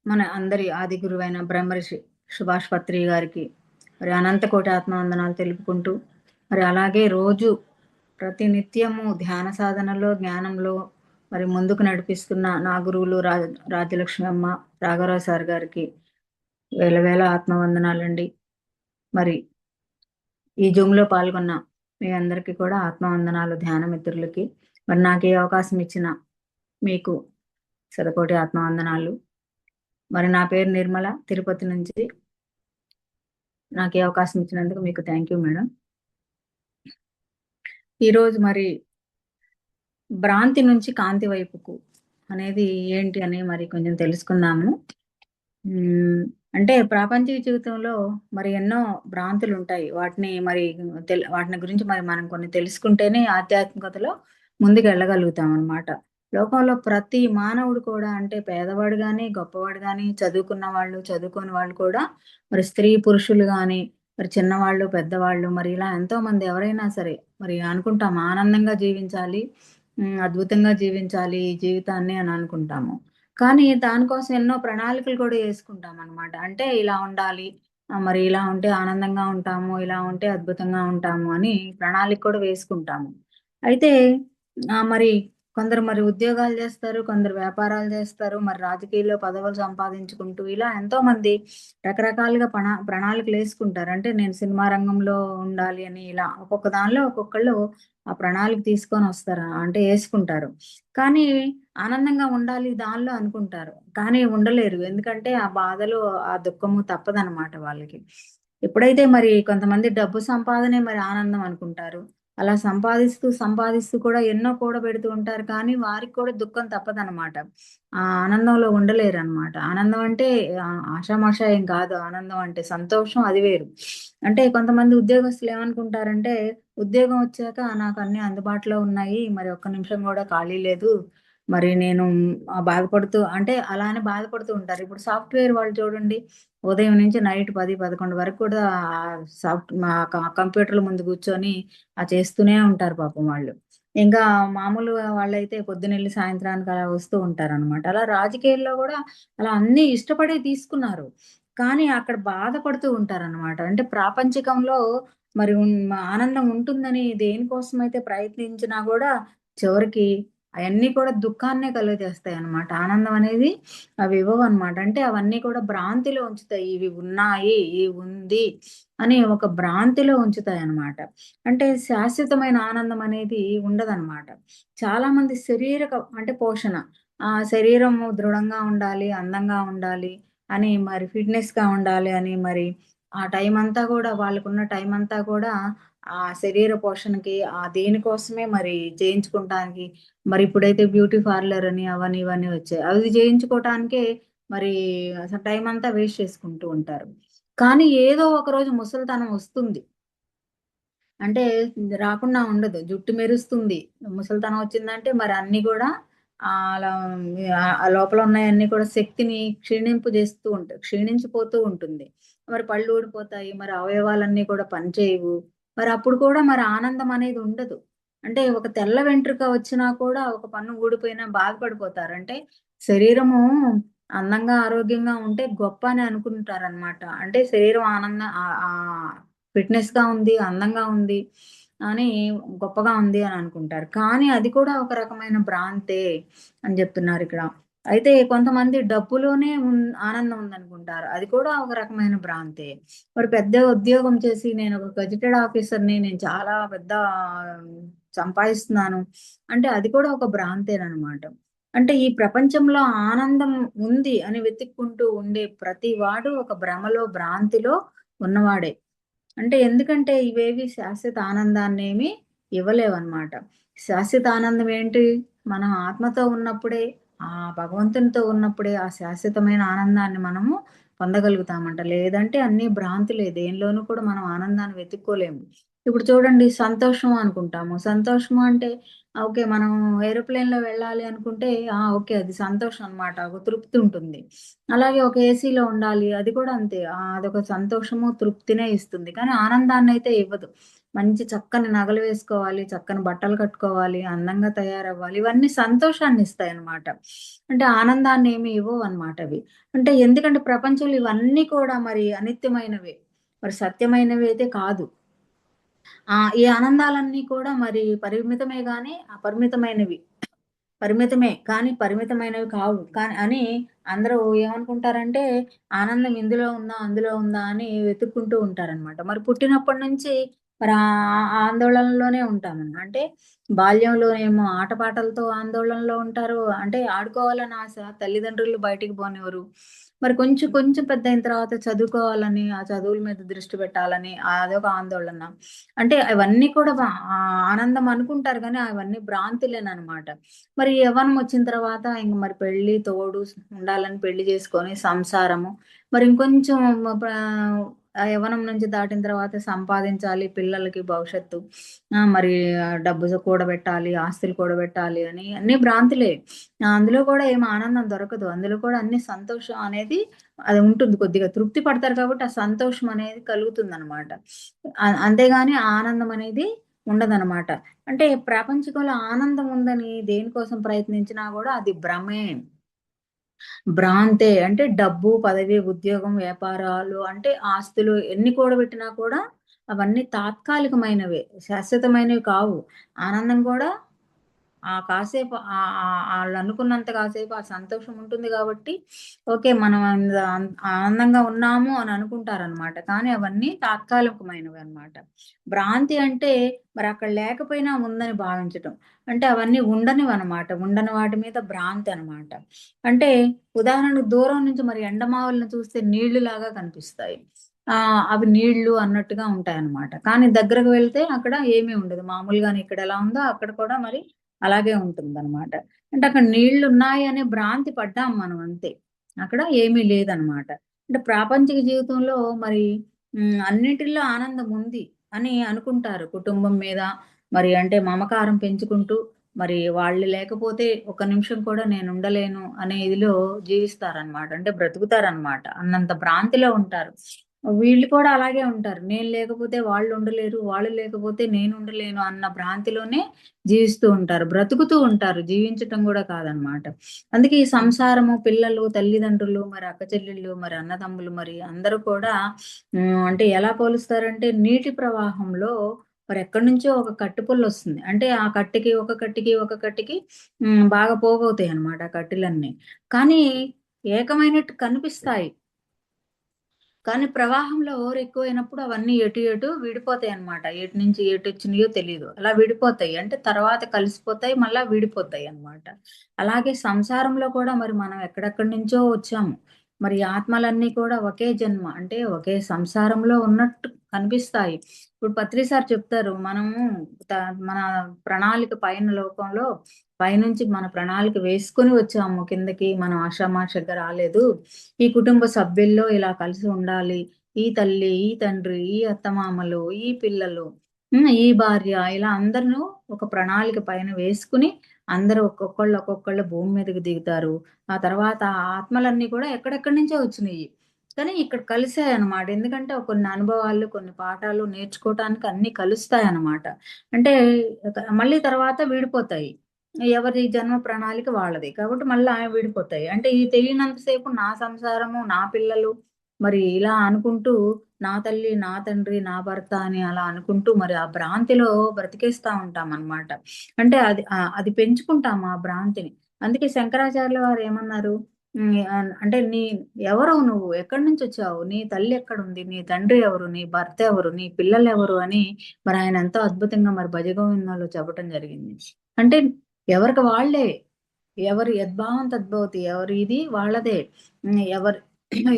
మన అందరి ఆది గురువైన బ్రహ్మర్షి సుభాష్ పత్రి గారికి మరి అనంత కోటి ఆత్మవందనాలు తెలుపుకుంటూ, మరి అలాగే రోజు ప్రతి నిత్యము ధ్యాన సాధనలో, జ్ఞానంలో మరి ముందుకు నడిపిస్తున్న నా గురువులు రాజ్యలక్ష్మి అమ్మ, రాఘవరావు సార్ గారికి వేల వేల ఆత్మవందనాలండి. మరి ఈ జూమ్‌లో పాల్గొన్న మీ అందరికీ కూడా ఆత్మవందనాలు, ధ్యాన మిత్రులకి. మరి నాకు ఈ అవకాశం ఇచ్చిన మీకు శతకోటి ఆత్మవందనాలు. మరి నా పేరు నిర్మల, తిరుపతి నుంచి. నాకు ఈ అవకాశం ఇచ్చినందుకు మీకు థ్యాంక్ యూ మేడం. ఈరోజు మరి భ్రాంతి నుంచి కాంతి వైపుకు అనేది ఏంటి అని మరి కొంచెం తెలుసుకుందాము. అంటే ప్రాపంచిక జీవితంలో మరి ఎన్నో భ్రాంతులు ఉంటాయి. వాటిని గురించి మరి మనం కొన్ని తెలుసుకుంటేనే ఆధ్యాత్మికతలో ముందుకు వెళ్ళగలుగుతాం అన్నమాట. లోకంలో ప్రతి మానవుడు కూడా, అంటే పేదవాడు గాని, గొప్పవాడు గాని, చదువుకున్న వాళ్ళు, చదువుకోని వాళ్ళు కూడా, మరి స్త్రీ పురుషులు గాని, మరి చిన్నవాళ్ళు, పెద్దవాళ్ళు, మరి ఇలా ఎంతో మంది ఎవరైనా సరే మరి అనుకుంటాం ఆనందంగా జీవించాలి, అద్భుతంగా జీవించాలి ఈ జీవితాన్ని అని అనుకుంటాము. కానీ దానికోసం ఎన్నో ప్రణాళికలు కూడా యేసుకుంటామనమాట. అంటే ఇలా ఉండాలి, మరి ఇలా ఉంటే ఆనందంగా ఉంటాము, ఇలా ఉంటే అద్భుతంగా ఉంటాము అని ప్రణాళిక కూడా వేసుకుంటాము. అయితే మరి కొందరు మరి ఉద్యోగాలు జేస్తారు, కొందరు వ్యాపారాలు జేస్తారు, మరి రాజకీయాల్లో పదవులు సంపాదించుకుంటూ ఇలా ఎంతోమంది రకరకాలుగా ప్రణాళికలేసుకుంటారు. అంటే నేను సినిమా రంగంలో ఉండాలి అని ఇలా ఒక్కొక్క దానిలో ఒక్కొక్కళ్ళు ఆ ప్రణాళిక తీసుకొనొస్తారు. అంటే యేసుకుంటారు. కానీ ఆనందంగా ఉండాలి దానిలో అనుకుంటారు. కానీ ఉండలేరు. ఎందుకంటే ఆ బాధలు, ఆ దుఃఖము తప్పదనమాట వాళ్ళకి. ఎప్పుడైతే మరి కొంతమంది డబ్బు సంపాదనే మరి ఆనందం అనుకుంటారు. అలా సంపాదిస్తూ, సంపాదిస్తూ కూడా ఎన్నో కూడబెడుతూ ఉంటారు. కానీ వారికి కూడా దుఃఖం తప్పదనమాట. ఆ ఆనందంలో ఉండలేరనమాట. ఆనందం అంటే ఆషామాషా ఏం కాదు. ఆనందం అంటే సంతోషం అది వేరు. అంటే కొంతమంది ఉద్యోగస్తులు ఏమనుకుంటారంటే, ఉద్యోగం వచ్చాక నాకు అన్నీ అందుబాటులో ఉన్నాయి. మరి ఒక్క నిమిషం గూడా ఖాళీ లేదు. మరి నేను బాధపడుతూ, అంటే అలా అని బాధపడుతూ ఉంటారు. ఇప్పుడు సాఫ్ట్‌వేర్ వాళ్ళు చూడండి. ఉదయం నుంచి నైట్ 10, 11 వరకు కూడా కంప్యూటర్‌ల ముందు కూర్చొని చేస్తూనే ఉంటారు పాపం వాళ్ళు. ఇంకా మామూలు వాళ్ళైతే పొద్దునెళ్లి సాయంత్రానికి అలా వస్తూ ఉంటారనమాట. అలా రాజకీయాల్లో గూడా అలా అన్నీ ఇష్టపడే తీసుకున్నారు. కానీ అక్కడ బాధపడుతూ ఉంటారనమాట. అంటే ప్రాపంచికంలో మరి ఆనందం ఉంటుందని దేనికోసమైతే ప్రయత్నించినా గూడా చివరికి అయన్నీ కూడా దుఃఖాన్నే కలుగజేస్తాయన్నమాట. ఆనందం అనేది అవి ఇవ్వవన్నమాట. అంటే అవన్నీ కూడా భ్రాంతిలో ఉంచుతాయి. ఇవి ఉన్నాయి, ఇవి ఉంది అని ఒక భ్రాంతిలో ఉంచుతాయన్నమాట. అంటే శాశ్వతమైన ఆనందం అనేది ఉండదన్నమాట. చాలామంది అంటే పోషణ. శరీరము దృఢంగా ఉండాలి, అందంగా ఉండాలి అని, మరి ఫిట్‌నెస్‌గా ఉండాలి అని, మరి ఆ టైమంతా గూడా వాళ్ళకున్న టైమంతా కూడా ఆ శరీర పోషణకి, దేనికోసమే మరి చేయించుకుంటానికి, మరి ఇప్పుడైతే బ్యూటీ పార్లర్ అని అవని ఇవన్నీ వచ్చాయి. అవి చేయించుకోవటానికే మరి అసలు టైమంతా వేస్ట్ చేసుకుంటూ ఉంటారు. కానీ ఏదో ఒకరోజు ముసలితనం వస్తుంది. అంటే రాకుండా ఉండదు. జుట్టు మెరుస్తుంది. ముసలితనం వచ్చిందంటే మరి అన్నీ గూడా అలా ఆ లోపల ఉన్నయన్నీ కూడా శక్తిని క్షీణింపజేస్తూ ఉంటాయి. క్షీణించిపోతూ ఉంటుంది. మరి పళ్ళు ఊడిపోతాయి. మరి అవయవాలన్నీ కూడా పనిచేయవు. మరి అప్పుడు కూడా మరి ఆనందం అనేది ఉండదు. అంటే ఒక తెల్ల వెంట్రుక వచ్చినా కూడా, ఒక పన్ను ఊడిపోయినా బాధపడిపోతారు. అంటే శరీరము అందంగా, ఆరోగ్యంగా ఉంటే గొప్ప అని అనుకుంటారనమాట. అంటే శరీరం ఫిట్‌నెస్‌గా ఉంది, అందంగా ఉంది అని, గొప్పగా ఉంది అని అనుకుంటారు. కానీ అది కూడా ఒక రకమైన భ్రాంతే అని జెప్తున్నారిక్కడ. అయితే కొంతమంది డబ్బులోనే ఆనందం ఉందనుకుంటారు. అది కూడా ఒక రకమైన భ్రాంతే. మరి పెద్ద ఉద్యోగం చేసి నేను ఒక గెజిటెడ్ ఆఫీసర్‌ని, నేను చాలా పెద్ద సంపాదిస్తున్నాను అంటే అది కూడా ఒక భ్రాంతేననమాట. అంటే ఈ ప్రపంచంలో ఆనందం ఉంది అని వెతుక్కుంటూ ఉండే ప్రతి వాడు ఒక భ్రమలో, భ్రాంతిలో ఉన్నవాడే. అంటే ఎందుకంటే ఇవేవి శాశ్వత ఆనందాన్నేమి ఇవ్వలేవన్నమాట. శాశ్వత ఆనందం ఏంటి? మనం ఆత్మతో ఉన్నప్పుడే, ఆ భగవంతునితో ఉన్నప్పుడే ఆ శాశ్వతమైన ఆనందాన్ని మనము పొందగలుగుతామంట. లేదంటే అన్నీ భ్రాంతులే. దేనిలోనూ కూడా మనం ఆనందాన్ని వెతుక్కోలేము. ఇప్పుడు చూడండి, సంతోషం అనుకుంటాము. సంతోషము అంటే ఓకే. మనం ఏరోప్లేన్‌లో వెళ్ళాలి అనుకుంటే ఓకే. అది సంతోషం అన్నమాట. ఒక తృప్తి ఉంటుంది. అలాగే ఒక ఏసీలో ఉండాలి. అది కూడా అంతే. అదొక సంతోషము, తృప్తినే ఇస్తుంది. కానీ ఆనందాన్నయితే ఇవ్వదు. మంచి చక్కని నగలు వేసుకోవాలి, చక్కని బట్టలు కట్టుకోవాలి, అందంగా తయారవ్వాలి. ఇవన్నీ సంతోషాన్నిస్తాయన్నమాట. అంటే ఆనందాన్నేమి ఇవ్వవన్నమాట అవి. అంటే ఎందుకంటే ప్రపంచంలో ఇవన్నీ కూడా మరి అనిత్యమైనవే. మరి సత్యమైనవి అయితే కాదు. ఈ ఆనందాలన్నీ కూడా మరి పరిమితమే గాని అపరిమితమైనవి. పరిమితమే. కానీ పరిమితమైనవి కావు. అని అందరూ ఏమనుకుంటారంటే, ఆనందం ఇందులో ఉందా, అందులో ఉందా అని వెతుక్కుంటూ ఉంటారనమాట. మరి పుట్టినప్పటి నుంచి మరి ఆందోళనలోనే ఉంటామని. అంటే బాల్యంలోనేమో ఆటపాటలతో ఆందోళనలో ఉంటారు. అంటే ఆడుకోవాలని ఆశ. తల్లిదండ్రులు బయటికి పోనివ్వరు. మరి కొంచెం కొంచెం పెద్దయిన తర్వాత చదువుకోవాలని, ఆ చదువుల మీద దృష్టి పెట్టాలని అదొక ఆందోళన. అంటే అవన్నీ కూడా ఆనందం అనుకుంటారు గానీ, అవన్నీ భ్రాంతులేననమాట. మరి యవ్వనం వచ్చిన తర్వాత ఇంక మరి పెళ్లి, తోడు ఉండాలని పెళ్లి చేసుకొని సంసారము. మరి ఇంకొంచెం యవ్వనం నుంచి దాటిన తర్వాత సంపాదించాలి పిల్లలకి భవిష్యత్తు. మరి డబ్బు కూడబెట్టాలి, ఆస్తులు కూడబెట్టాలి అని అన్నీ భ్రాంతులే. అందులో కూడా ఏమి ఆనందం దొరకదు. అందులో కూడా అన్ని సంతోషం అనేది అది ఉంటుంది. కొద్దిగా తృప్తి పడతారు కాబట్టి, ఆ సంతోషం అనేది కలుగుతుందనమాట. అంతేగాని ఆనందం అనేది ఉండదనమాట. అంటే ప్రాపంచికంలో ఆనందం ఉందని దేనికోసం ప్రయత్నించినా గూడా అది భ్రమే. భ్రాంతే. అంటే డబ్బు, పదవి, ఉద్యోగం, వ్యాపారాలు అంటే ఆస్తులు ఎన్ని కూడబెట్టినా కూడా అవన్నీ తాత్కాలికమైనవే. శాశ్వతమైనవి కావు. ఆనందం కూడా కాసేపు ఆళ్ళనుకున్నంత కాసేపు ఆ సంతోషం ఉంటుంది గాబట్టి, ఓకే. మనం ఆనందంగా ఉన్నాము అని అనుకుంటారనమాట. కానీ అవన్నీ తాత్కాలికమైనవనమాట. భ్రాంతి అంటే మరక్కడ లేకపోయినా ఉందని భావించటం. అంటే అవన్నీ ఉండనివనమాట. ఉండని వాటి మీద భ్రాంతనమాట. అంటే ఉదాహరణకు దూరం నుంచి మరి ఎండమావులను చూస్తే నీళ్లులాగా కనిపిస్తాయి. అవి నీళ్ళు అన్నట్టుగా ఉంటాయనమాట. కానీ దగ్గరకు వెళ్తే అక్కడ ఏమీ ఉండదు. మామూలుగానే ఇక్కడెలా ఉందో అక్కడ కూడా మరి అలాగే ఉంటుందనమాట. అంటే అక్కడ నీళ్లున్నాయనే భ్రాంతి పడ్డాం మనం అంతే. అక్కడ ఏమీ లేదనమాట. అంటే ప్రాపంచిక జీవితంలో మరి అన్నిటిల్లో ఆనందం ఉంది అని అనుకుంటారు. కుటుంబం మీద మరి అంటే మమకారం పెంచుకుంటూ మరి వాళ్ళు లేకపోతే ఒక నిమిషం కూడా నేనుండలేను అనే ఇదిలో జీవిస్తారనమాట. అంటే బ్రతుకుతారనమాట. అన్నంత భ్రాంతిలో ఉంటారు. వీళ్ళు కూడా అలాగే ఉంటారు. నేను లేకపోతే వాళ్ళుండలేరు, వాళ్ళు లేకపోతే నేనుండలేను అన్న భ్రాంతిలోనే జీవిస్తూ ఉంటారు. బ్రతుకుతూ ఉంటారు. జీవించటం గూడా కాదనమాట. అందుకే ఈ సంసారము, పిల్లలు, తల్లిదండ్రులు, మరి అక్క చెల్లెళ్ళు, మరి అన్నదమ్ములు మరి అందరూ కూడా అంటే ఎలా పోలుస్తారంటే నీటి ప్రవాహంలో మరెక్కడి నుంచో ఒక కట్టుపుల్లొస్తుంది. అంటే ఆ కట్టెకి, ఒక కట్టెకి, ఒక కట్టెకి బాగా పోగవుతాయనమాట ఆ కట్టెలన్నీ. కానీ ఏకమైనట్టు కనిపిస్తాయి. కానీ ప్రవాహంలో హోరెక్కువైనప్పుడు అవన్నీ ఎటు ఎటు విడిపోతాయన్నమాట. ఎటు నుంచి ఎటొచ్చినాయో తెలీదు. అలా విడిపోతాయి. అంటే తర్వాత కలిసిపోతాయి, మళ్ళా విడిపోతాయన్నమాట. అలాగే సంసారంలో కూడా మరి మనం ఎక్కడెక్కడి నుంచో వచ్చాము. మరి ఆత్మలన్నీ కూడా ఒకే జన్మ. అంటే ఒకే సంసారంలో ఉన్నట్టు కనిపిస్తాయి. ఇప్పుడు పత్రి సార్ చెప్తారు. మనము త మన ప్రణాళిక పైన లోకంలో పైనుంచి మన ప్రణాళిక వేసుకొని వచ్చాము కిందకి. మనం ఆషామాషీగా రాలేదు. ఈ కుటుంబ సభ్యుల్లో ఇలా కలిసి ఉండాలి. ఈ తల్లి, ఈ తండ్రి, ఈ అత్తమామలు, ఈ పిల్లలు, ఈ భార్య ఇలా అందరిను ఒక ప్రణాళిక పైన వేసుకొని అందరూ ఒక్కొక్కళ్ళు భూమి మీదకి దిగుతారు. ఆ తర్వాత ఆ ఆత్మలన్నీ కూడా ఎక్కడెక్కడి నుంచో వచ్చినియి. కానీ ఇక్కడ కలిసాయన్నమాట. ఎందుకంటే కొన్ని అనుభవాలు, కొన్ని పాఠాలు నేర్చుకోవటానికి అన్నీ కలుస్తాయన్నమాట. అంటే మళ్ళీ తర్వాత విడిపోతాయి. ఎవరి జన్మ ప్రణాళిక వాళ్ళది. కాబట్టి మళ్ళా విడిపోతాయి. అంటే ఇది తెలియనంత సేపు నా సంసారము, నా పిల్లలు మరి ఇలా అనుకుంటూ నా తల్లి, నా తండ్రి, నా భర్త అని అలా అనుకుంటూ మరి ఆ భ్రాంతిలో బ్రతికేస్తా ఉంటామనమాట. అంటే అది పెంచుకుంటాం ఆ భ్రాంతిని. అందుకే శంకరాచార్యుల వారు ఏమన్నారు? అంటే ఎవరు నువ్వు? ఎక్కడి నుంచొచ్చావు? నీ తల్లి ఎక్కడుంది? నీ తండ్రి ఎవరు? నీ భర్త ఎవరు? నీ పిల్లలెవరు? అని మరి ఆయన ఎంతో అద్భుతంగా మరి భజగోవిందంలో చెప్పటం జరిగింది. అంటే ఎవరికి వాళ్ళే. ఎవరి యద్భావం తద్భవతి. ఎవరిది వాళ్ళదే. ఎవరి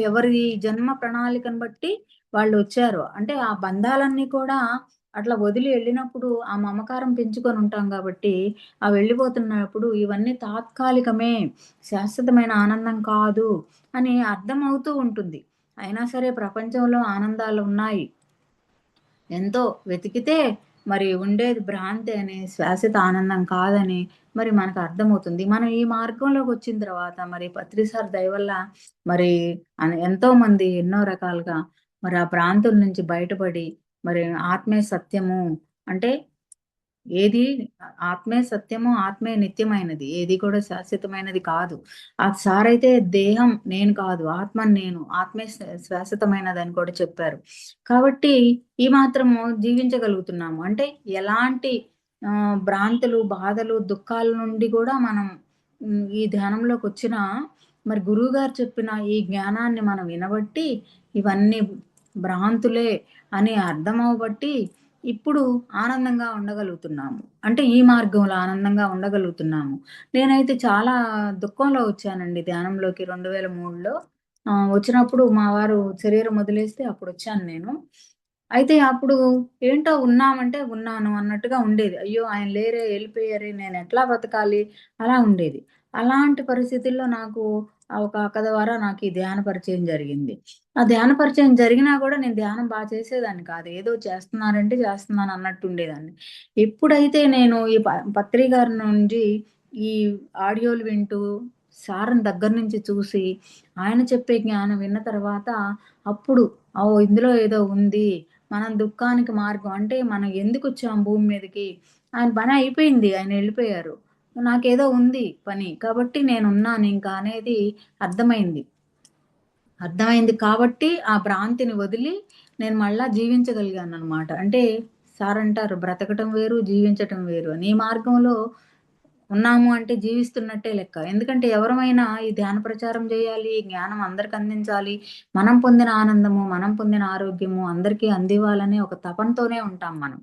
ఎవరి జన్మ ప్రణాళికను బట్టి వాళ్ళొచ్చారు. అంటే ఆ బంధాలన్నీ కూడా అట్లా వదిలి ఎళ్ళినప్పుడు ఆ మమకారం పెంచుకొని ఉంటాం గాబట్టి, ఆ వెళ్ళిపోతున్నప్పుడు ఇవన్నీ తాత్కాలికమే. శాశ్వతమైన ఆనందం కాదు అని అర్థమవుతూ ఉంటుంది. అయినా సరే ప్రపంచంలో ఆనందాలున్నాయి. ఎంతో వెతికితే మరి ఉండేది భ్రాంతి అని, శాశ్వత ఆనందం కాదని మరి మనకు అర్థమవుతుంది. మనం ఈ మార్గంలోకొచ్చిన తర్వాత మరి పత్రి సార్ దయ వల్ల మరి ఎంతోమంది ఎన్నో రకాలుగా మరి ఆ భ్రాంతుల నుంచి బయటపడి మరి ఆత్మే సత్యము అంటే ఏది ఆత్మే సత్యము, ఆత్మే నిత్యమైనది. ఏది కూడా శాశ్వతమైనది కాదు. ఆ సారైతే దేహం నేను కాదు, ఆత్మని నేను. ఆత్మే శాశ్వతమైనదని కూడా చెప్పారు. కాబట్టి ఈ మాత్రము జీవించగలుగుతున్నాము. అంటే ఎలాంటి భ్రాంతులు, బాధలు, దుఃఖాల నుండి కూడా మనం ఈ ధ్యానంలోకొచ్చినా మరి గురువుగారు చెప్పిన ఈ జ్ఞానాన్ని మనం వినబట్టి ఇవన్నీ భ్రాంతులే అని అర్థమవబట్టి ఇప్పుడు ఆనందంగా ఉండగలుగుతున్నాము. అంటే ఈ మార్గంలో ఆనందంగా ఉండగలుగుతున్నాము. నేనైతే చాలా దుఃఖంలో వచ్చానండి ధ్యానంలోకి 2003లో. వచ్చినప్పుడు మా వారు శరీరం వదిలేస్తే అప్పుడొచ్చాను నేను. అయితే అప్పుడు ఏంటో ఉన్నామంటే ఉన్నాను అన్నట్టుగా ఉండేది. అయ్యో! ఆయన లేరే ఎళ్ళిపోయారే నేనెట్లా బతకాలి? అలా ఉండేది. అలాంటి పరిస్థితుల్లో నాకు ఒక అక్క ద్వారా నాకు ఈ ధ్యాన పరిచయం జరిగింది. ఆ ధ్యాన పరిచయం జరిగినా గూడా నేను ధ్యానం చేసేదాన్ని కాదు. ఏదో చేస్తున్నారంటే చేస్తున్నాను అన్నట్టు ఉండేదాన్ని. ఎప్పుడైతే నేను ఈ పత్రి గారి నుండి ఈ ఆడియోలు వింటూ సార్‌ని దగ్గర నుంచి చూసి, ఆయన చెప్పే జ్ఞానం విన్న తర్వాత అప్పుడు ఓహ్! ఇందులో ఏదో ఉంది. మనం దుఃఖానికి మార్గం అంటే మనం ఎందుకొచ్చాం భూమి మీదకి? ఆయన పని అయిపోయింది. ఆయన ఎళ్ళిపోయారు. నాకేదో ఉంది పని. కాబట్టి నేనున్నానింక అనేది అర్థమైంది. అర్థమైంది కాబట్టి ఆ భ్రాంతిని వదిలి నేను మళ్ళా జీవించగలిగాననమాట. అంటే సారంటారు బ్రతకటం వేరు, జీవించటం వేరు అని. ఈ మార్గంలో ఉన్నాము అంటే జీవిస్తున్నట్టే లెక్క. ఎందుకంటే ఎవరమైనా ఈ ధ్యాన ప్రచారం జేయాలి, జ్ఞానం అందరికి అందించాలి. మనం పొందిన ఆనందము, మనం పొందిన ఆరోగ్యము అందరికీ అందివ్వాలనే ఒక తపనతోనే ఉంటాం మనం.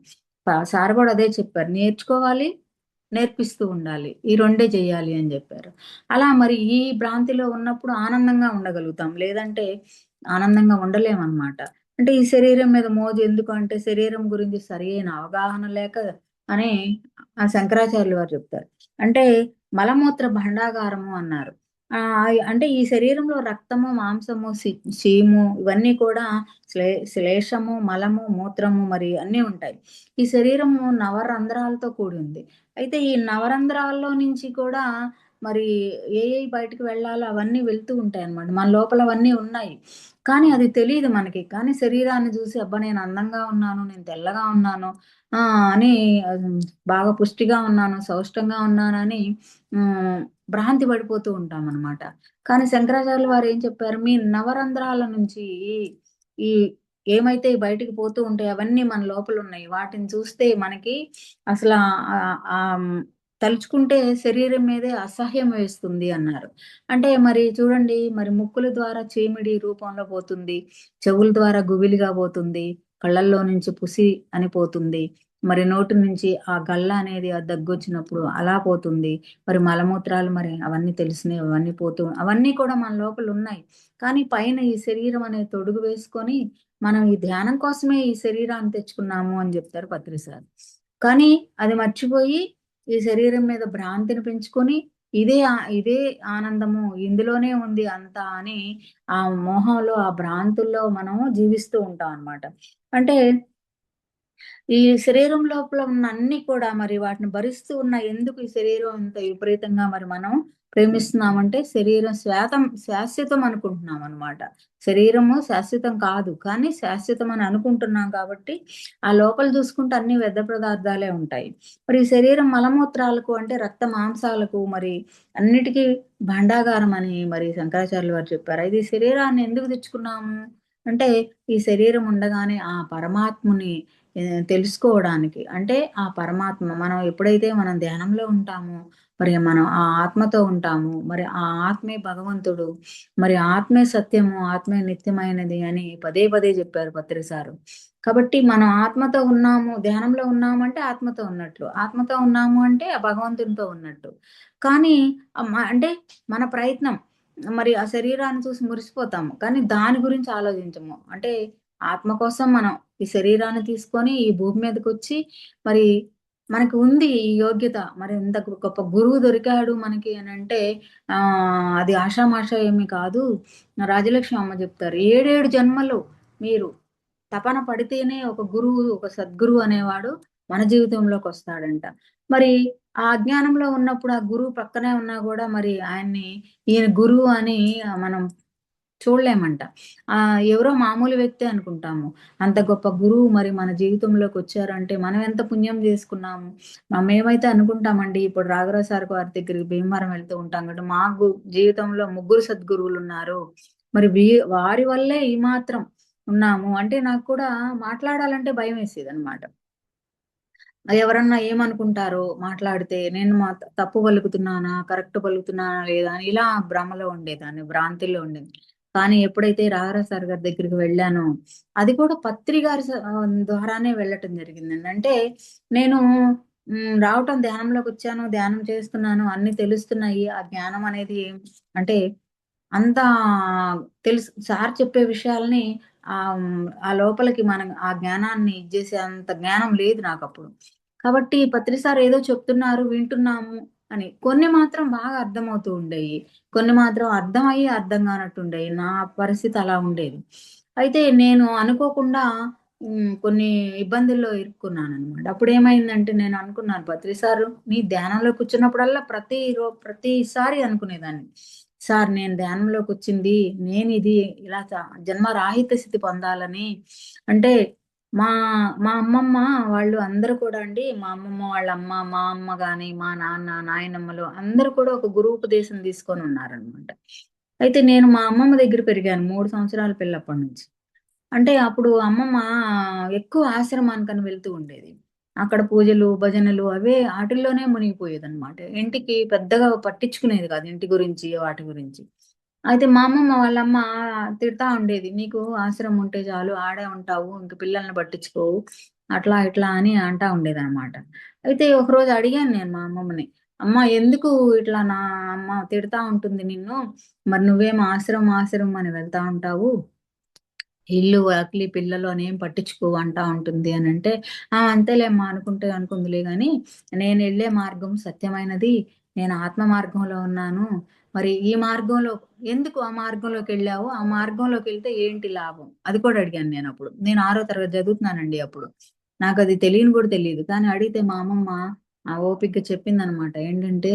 సార్ గూడా అదే చెప్పారు. నేర్చుకోవాలి, నేర్పిస్తూ ఉండాలి. ఈ రెండే చెయ్యాలి అని జెప్పారు. అలా మరి ఈ భ్రాంతిలో ఉన్నప్పుడు ఆనందంగా ఉండగలుగుతాం. లేదంటే ఆనందంగా ఉండలేమనమాట. అంటే ఈ శరీరం మీద మోజు ఎందుకు అంటే శరీరం గురించి సరియైన అవగాహన లేక అని శంకరాచార్యులు వారు చెప్తారు. అంటే మలమూత్ర భండాగారము అన్నారు. అంటే ఈ శరీరంలో రక్తము, మాంసము, చీము ఇవన్నీ కూడా శ్లేషము, మలము, మూత్రము మరి అన్నీ ఉంటాయి. ఈ శరీరము నవరంధ్రాలతో కూడింది. అయితే ఈ నవరంధ్రాల్లో నుంచి కూడా మరి ఏయి బయటికి వెళ్ళాలో అవన్నీ వెళ్తూ ఉంటాయన్నమాట. మన లోపల అవన్నీ ఉన్నాయి. కానీ అది తెలీదు మనకి. కానీ శరీరాన్ని జూసి అబ్బా! నేను అందంగా ఉన్నాను, నేను తెల్లగా ఉన్నాను అని బాగా పుష్టిగా ఉన్నాను, సౌష్టంగా ఉన్నానని హ్మ్. భ్రాంతి పడిపోతూ ఉంటామనమాట. కానీ శంకరాచార్యులు వారేం చెప్పారు, మీ నవరంధ్రాల నుంచి ఈ ఏమైతే బయటికి పోతూ ఉంటాయో అవన్నీ మన లోపలున్నాయి. వాటిని చూస్తే మనకి అసలా తలుచుకుంటే శరీరం మీదే అసహ్యం వేస్తుంది అన్నారు. అంటే మరి చూడండి మరి ముక్కుల ద్వారా చీమిడి రూపంలో పోతుంది. చెవుల ద్వారా గుబిలిగా పోతుంది. కళ్ళల్లో నుంచి పుసి అని పోతుంది. మరి నోటి నుంచి ఆ గల్ల అనేది ఆ దగ్గొచ్చినప్పుడు అలా పోతుంది. మరి మలమూత్రాలు మరి అవన్నీ తెలిసినయి అవన్నీ అవన్నీ కూడా మన లోపలున్నాయి. కానీ పైన ఈ శరీరం అనే తొడుగు వేసుకొని మనం ఈ ధ్యానం కోసమే ఈ శరీరాన్ని తెచ్చుకున్నాము అని జెప్తారు పత్రి సార్. కానీ అది మర్చిపోయి ఈ శరీరం మీద భ్రాంతిని పెంచుకొని ఇదే ఆనందము ఇందులోనే ఉంది అంతా అని ఆ మోహంలో, ఆ భ్రాంతుల్లో మనం జీవిస్తూ ఉంటాం అన్నమాట. అంటే ఈ శరీరం లోపల ఉన్న అన్నీ కూడా మరి వాటిని భరిస్తూ ఉన్న ఎందుకు ఈ శరీరం ఇంత విపరీతంగా మరి మనం ప్రేమిస్తున్నామంటే శరీరం శాశ్వతం అనుకుంటున్నామనమాట. శరీరము శాశ్వతం కాదు. కానీ శాశ్వతం అని అనుకుంటున్నాం కాబట్టి, ఆ లోపల చూసుకుంటే అన్ని వ్యర్థ పదార్థాలే ఉంటాయి. మరి ఈ శరీరం మలమూత్రాలకు అంటే రక్త మాంసాలకు మరి అన్నిటికి భాండాగారం అని మరి శంకరాచార్యులు వారు చెప్పారు. అయితే ఈ శరీరాన్ని ఎందుకు తెచ్చుకున్నాము? అంటే ఈ శరీరం ఉండగానే ఆ పరమాత్ముని తెలుసుకోవడానికి. అంటే ఆ పరమాత్మ మనం ఎప్పుడైతే మనం ధ్యానంలో ఉంటామో, మరి మనం ఆ ఆత్మతో ఉంటాము. మరి ఆ ఆత్మే భగవంతుడు. మరి ఆత్మే సత్యము, ఆత్మే నిత్యమైనది అని పదే పదే చెప్పారు పత్రి సారు. కాబట్టి మనం ఆత్మతో ఉన్నాము, ధ్యానంలో ఉన్నామంటే ఆత్మతో ఉన్నట్లు. ఆత్మతో ఉన్నాము అంటే ఆ భగవంతునితో ఉన్నట్టు. కానీ అంటే మన ప్రయత్నం. మరి ఆ శరీరాన్ని చూసి మురిసిపోతాము. కానీ దాని గురించి ఆలోచించము. అంటే ఆత్మ కోసం మనం ఈ శరీరాన్ని తీసుకొని ఈ భూమి మీదకొచ్చి మరి మనకు ఉంది ఈ యోగ్యత. మరి ఇంత గొప్ప గురువు దొరికాడు మనకి అనంటే అది ఆషామాషా ఏమి కాదు. రాజలక్ష్మి అమ్మ చెప్తారు. 7 జన్మలు మీరు తపన పడితేనే ఒక గురువు, ఒక సద్గురువు అనేవాడు మన జీవితంలోకొస్తాడంట. మరి ఆ అజ్ఞానంలో ఉన్నప్పుడు ఆ గురువు పక్కనే ఉన్నా గూడా మరి ఆయన్ని ఈయన గురువు అని మనం చూడలేమంట. ఎవరో మామూలు వ్యక్తే అనుకుంటాము. అంత గొప్ప గురువు మరి మన జీవితంలోకొచ్చారంటే మనం ఎంత పుణ్యం జేసుకున్నాము. మేమైతే అనుకుంటామండి ఇప్పుడు రాఘరావు సార్ వారి దగ్గరికి భీమవరం వెళ్తూ ఉంటాం కాబట్టి మాకు జీవితంలో ముగ్గురు సద్గురువులున్నారు. మరి వారి వల్లే ఈ మాత్రం ఉన్నాము. అంటే నాకు కూడా మాట్లాడాలంటే భయమేసేదనమాట. ఎవరన్నా ఏమనుకుంటారో మాట్లాడితే, నేను తప్పు పలుకుతున్నానా? కరెక్ట్ పలుకుతున్నానా లేదా? అని ఇలా భ్రమలో ఉండేదాన్ని. భ్రాంతిలో ఉండేది. కానీ ఎప్పుడైతే రాఘరా సార్ గారి దగ్గరికి వెళ్ళానో, అది కూడా పత్రి గారి ద్వారానే వెళ్ళటం జరిగిందండి. అంటే నేను రావటం ధ్యానంలోకొచ్చాను, ధ్యానం చేస్తున్నాను, అన్నీ తెలుస్తున్నాయి. ఆ జ్ఞానం అనేది అంటే అంతా తెలుసు. సార్ చెప్పే విషయాల్ని ఆ లోపలికి మనం ఆ జ్ఞానాన్ని ఇచ్చేసే అంత జ్ఞానం లేదు నాకప్పుడు. కాబట్టి పత్రి సార్ ఏదో చెప్తున్నారు, వింటున్నాము అని. కొన్ని మాత్రం బాగా అర్థమవుతూ ఉండేయి. కొన్ని మాత్రం అర్థమయ్యి అర్థం కానట్టుండేయి. నా పరిస్థితి అలా ఉండేది. అయితే నేను అనుకోకుండా కొన్ని ఇబ్బందుల్లో ఇరుక్కున్నాననమాట. అప్పుడేమైందంటే నేను అనుకున్నాను పత్రి సారు నీ ధ్యానంలో కూర్చున్నప్పుడల్లా ప్రతిసారి అనుకునేదాన్ని. సార్ నేను ధ్యానంలోకొచ్చింది నేనిది ఇలా జన్మరాహిత స్థితి పొందాలని అంటే మా మా అమ్మమ్మ వాళ్ళు అందరూ కూడా అండి మా అమ్మమ్మ వాళ్ళ అమ్మ, మా అమ్మ గాని, మా నాన్న, నాయనమ్మలు అందరూ కూడా ఒక గురూపదేశం తీసుకొనున్నారనమాట. అయితే నేను మా అమ్మమ్మ దగ్గర పెరిగాను 3 సంవత్సరాల పిల్లప్పటి నుంచి. అంటే అప్పుడు అమ్మమ్మ ఎక్కువ ఆశ్రమానికని వెళ్తూ ఉండేది. అక్కడ పూజలు, భజనలు అవే ఆటిల్లోనే మునిగిపోయేదనమాట. ఇంటికి పెద్దగా పట్టించుకునేది కాదు ఇంటి గురించి, వాటి గురించి. అయితే మా అమ్మమ్మ వాళ్ళమ్మ తిడతా ఉండేది. "నీకు ఆశ్రమం ఉంటే చాలు ఆడే ఉంటావు. ఇంక పిల్లల్ని పట్టించుకోవు." అట్లా ఇట్లా అని అంటా ఉండేదనమాట. అయితే ఒకరోజు అడిగాను నేను మా అమ్మమ్మని. "అమ్మ ఎందుకు ఇట్లా నా అమ్మ తిడతా ఉంటుంది నిన్ను. మరి నువ్వేమో ఆశ్రమం అని వెళ్తా ఉంటావు. ఇల్లు, వాకిలి, పిల్లలు అనేం పట్టించుకోవు అంటా ఉంటుంది" అనంటే, "ఆ! అంతేలేమ్మా అనుకుంటే అనుకుందిలే గానీ, నేనెళ్ళే మార్గం సత్యమైనది. నేను ఆత్మ మార్గంలో ఉన్నాను. మరి ఈ మార్గంలో ఎందుకు ఆ మార్గంలోకెళ్ళావు? ఆ మార్గంలోకెళ్తే ఏంటి లాభం?" అది కూడా అడిగాను నేనప్పుడు. నేను 6 తరగతి చదువుతున్నానండి అప్పుడు. నాకది తెలియని కూడా తెలీదు. కానీ అడిగితే మా అమ్మమ్మ ఓపికగా చెప్పిందనమాట. ఏంటంటే,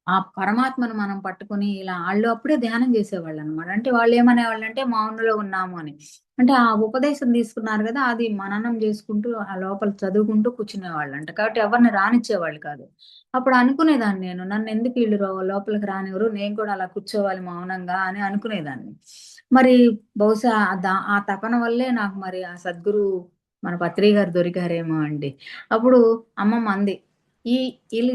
ఆ పరమాత్మను మనం పట్టుకొని ఇలా ఆళ్ళు అప్పుడే ధ్యానం చేసేవాళ్ళనమాట. అంటే వాళ్ళేమనేవాళ్ళంటే మౌనంలో ఉన్నాము అని. అంటే ఆ ఉపదేశం తీసుకున్నారు గదా! అది మననం జేసుకుంటూ ఆ లోపల చదువుకుంటూ కూర్చునేవాళ్ళంట. కాబట్టి ఎవరిని రానిచ్చేవాళ్ళు కాదు. అప్పుడు అనుకునేదాన్ని నేను. నన్నెందుకు ఈళ్ళు లోపలికి రానివ్వరు. నేను కూడా అలా కూర్చోవాలి మౌనంగా అని అనుకునేదాన్ని. మరి బహుశా ఆ తపన వల్లే నాకు మరి ఆ సద్గురు మన పత్రి గారు దొరికారేమో అండి. అప్పుడు అమ్మమ్మ అంది. "ఈ